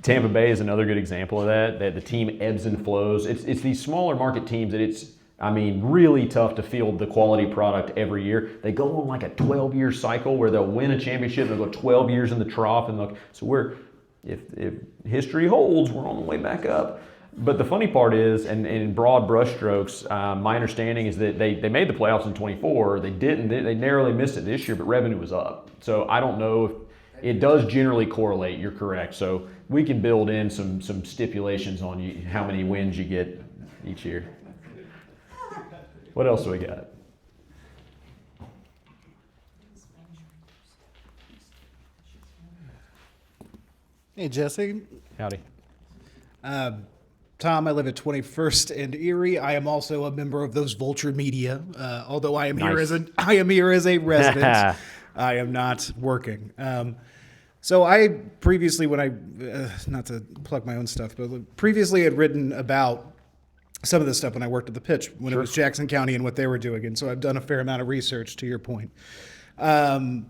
Tampa Bay is another good example of that. The team ebbs and flows. It's these smaller market teams that it's, I mean, really tough to field the quality product every year. They go on like a 12-year cycle where they'll win a championship, they'll go 12 years in the trough, and so if history holds, we're on the way back up. But the funny part is, and in broad brushstrokes, my understanding is that they made the playoffs in 24. They didn't. They narrowly missed it this year, but revenue was up. So I don't know if it does generally correlate. You're correct. So we can build in some stipulations on how many wins you get each year. What else do we got? Hey, Jesse. Howdy. Tom, I live at 21st and Erie. I am also a member of those Vulture Media. Although I am here as a resident, I am not working. So I previously, not to plug my own stuff, but previously had written about some of this stuff when I worked at the Pitch, when it was Jackson County and what they were doing. And so I've done a fair amount of research, to your point. One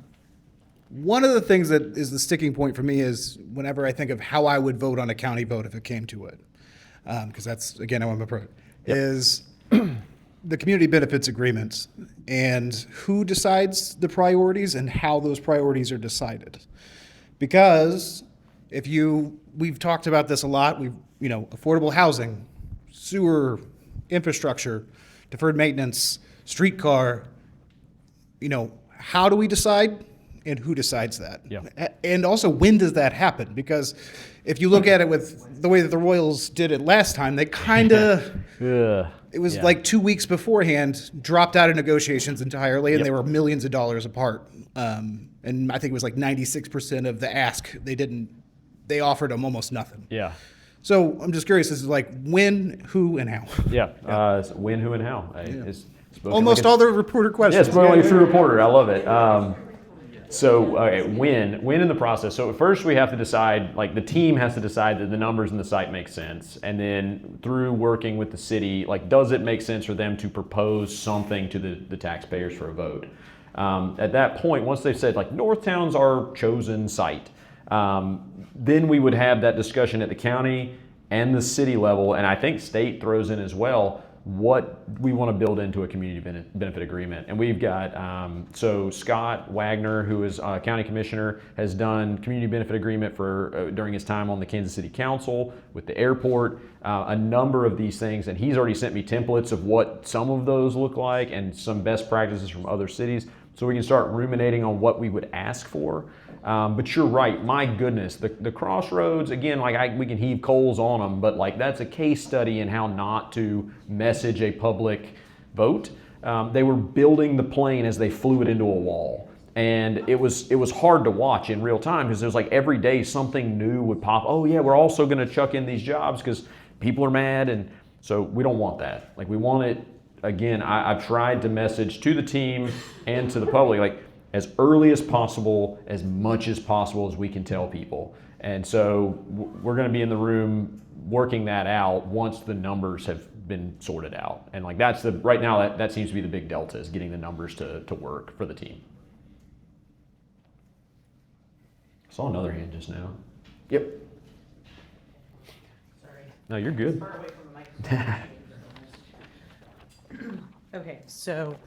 of the things that is the sticking point for me is whenever I think of how I would vote on a county vote if it came to it, because that's, again, how I'm approaching, is the community benefits agreements and who decides the priorities and how those priorities are decided. Because we've talked about this a lot, affordable housing, sewer, infrastructure, deferred maintenance, streetcar, how do we decide and who decides that? Yeah. And also, when does that happen? Because if you look at it with the way that the Royals did it last time, they kind of, it was like 2 weeks beforehand, dropped out of negotiations entirely, and they were millions of dollars apart. And I think it was like 96% of the ask, they offered them almost nothing. Yeah. So I'm just curious, this is like when, who, and how. It's when, who, and how. It's almost all the reporter questions. Yes, spoken like a true reporter. I love it. When in the process? So first we have to decide, like the team has to decide that the numbers in the site make sense. And then through working with the city, like does it make sense for them to propose something to the taxpayers for a vote? At that point, once they've said like NorthTown's our chosen site, then we would have that discussion at the county and the city level, and I think state throws in as well, what we want to build into a community benefit agreement. And we've got, so Scott Wagner, who is county commissioner, has done community benefit agreement for during his time on the Kansas City Council with the airport, a number of these things, and he's already sent me templates of what some of those look like and some best practices from other cities, so we can start ruminating on what we would ask for. But you're right, my goodness, the crossroads, again, like we can heave coals on them, but like that's a case study in how not to message a public vote. They were building the plane as they flew it into a wall. And it was hard to watch in real time because there's like every day something new would pop. Oh yeah, we're also gonna chuck in these jobs because people are mad, and so we don't want that. Like we want it, again, I've tried to message to the team and to the public, like as early as possible, as much as possible as we can tell people. And so we're going to be in the room working that out once the numbers have been sorted out. And like that's the right now that seems to be the big delta, is getting the numbers to work for the team. I saw another hand just now. Yep. Sorry. No, you're good. Far away from the microphone. Okay, so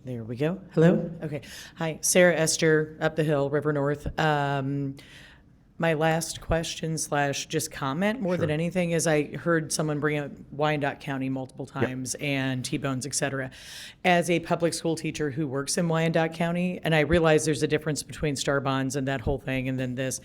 there we go. Hello? Okay. Hi, Sarah Esther, up the hill, River North. My last question / just comment more than anything is I heard someone bring up Wyandotte County multiple times and T-bones, et cetera. As a public school teacher who works in Wyandotte County, and I realize there's a difference between star bonds and that whole thing and then this,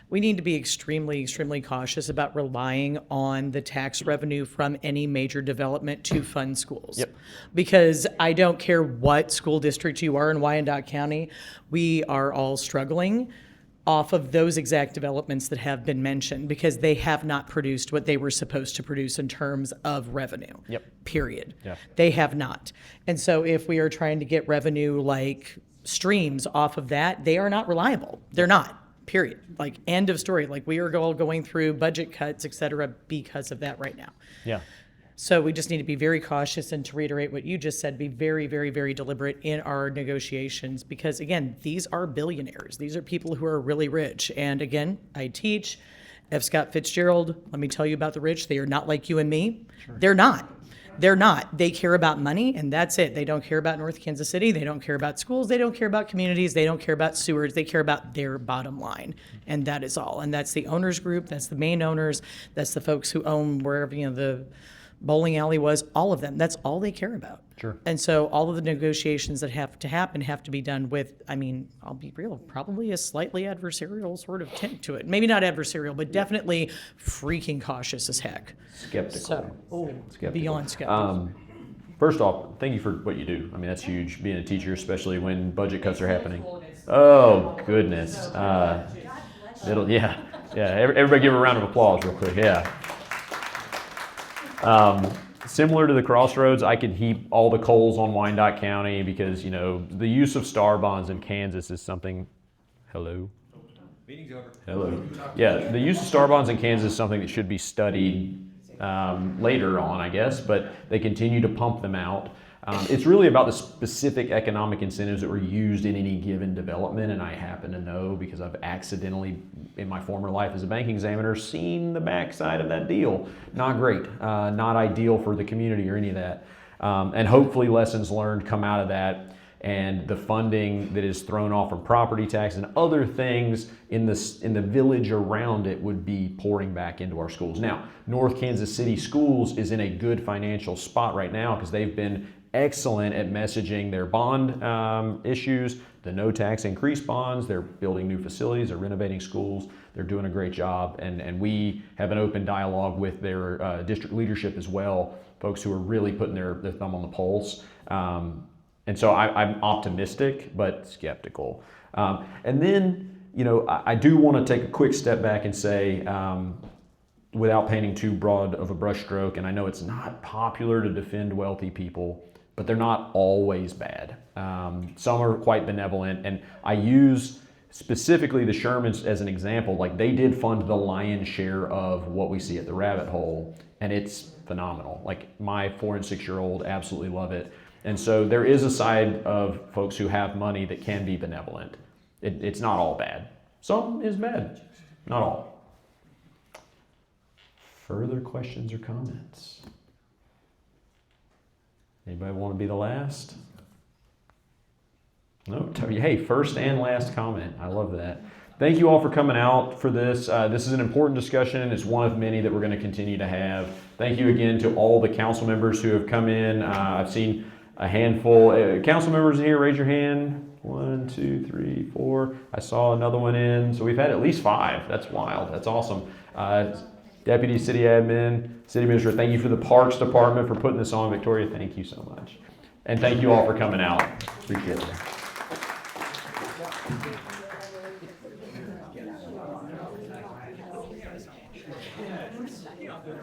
we need to be extremely, extremely cautious about relying on the tax revenue from any major development to fund schools. Yep. Because I don't care what school district you are in Wyandotte County, we are all struggling off of those exact developments that have been mentioned because they have not produced what they were supposed to produce in terms of revenue. Yep. Period. Yeah. They have not. And so if we are trying to get revenue like streams off of that, they are not reliable. They're not. Period. Like, end of story. Like, we are all going through budget cuts, et cetera, because of that right now. Yeah. So we just need to be very cautious, and to reiterate what you just said, be very, very, very deliberate in our negotiations because, again, these are billionaires. These are people who are really rich. And again, I teach F. Scott Fitzgerald. Let me tell you about the rich. They are not like you and me. Sure. They're not. They're not. They care about money, and that's it. They don't care about North Kansas City. They don't care about schools. They don't care about communities. They don't care about sewers. They care about their bottom line, and that is all. And that's the owners group. That's the main owners. That's the folks who own wherever, the bowling alley was, all of them. That's all they care about. Sure. And so all of the negotiations that have to happen have to be done with, I'll be real, probably a slightly adversarial sort of tint to it. Maybe not adversarial, but definitely freaking cautious as heck. Skeptical. Skeptical. Beyond skeptical. First off, thank you for what you do. That's huge, being a teacher, especially when budget cuts are happening. Oh, goodness. Everybody give a round of applause real quick. Yeah. Similar to the Crossroads, I could heap all the coals on Wyandotte County because, the use of star bonds in Kansas is something. Hello? Meeting's over. Hello. Yeah, the use of star bonds in Kansas is something that should be studied later on, I guess, but they continue to pump them out. It's really about the specific economic incentives that were used in any given development, and I happen to know because I've accidentally, in my former life as a banking examiner, seen the backside of that deal. Not great, not ideal for the community or any of that. And hopefully lessons learned come out of that, and the funding that is thrown off from property tax and other things in the village around it would be pouring back into our schools. Now, North Kansas City Schools is in a good financial spot right now because they've been excellent at messaging their bond issues, the no tax increase bonds. They're building new facilities, they're renovating schools. They're doing a great job, and we have an open dialogue with their district leadership as well, folks who are really putting their thumb on the pulse. And so I'm optimistic, but skeptical. And then, I do want to take a quick step back and say, without painting too broad of a brushstroke, and I know it's not popular to defend wealthy people, but they're not always bad. Some are quite benevolent, and I use specifically the Shermans as an example. Like, they did fund the lion's share of what we see at the rabbit hole, and it's phenomenal. Like, my 4- and 6-year-old absolutely love it. And so there is a side of folks who have money that can be benevolent. It's not all bad. Some is bad, not all. Further questions or comments? Anybody want to be the last? No, hey, first and last comment. I love that. Thank you all for coming out for this. This is an important discussion. It's one of many that we're going to continue to have. Thank you again to all the council members who have come in. I've seen a handful. Council members in here, raise your hand. 1, 2, 3, 4. I saw another one in. So we've had at least 5. That's wild. That's awesome. Deputy City Admin, City Administrator, thank you for the Parks Department for putting this on. Victoria, thank you so much. And thank you all for coming out. Appreciate it.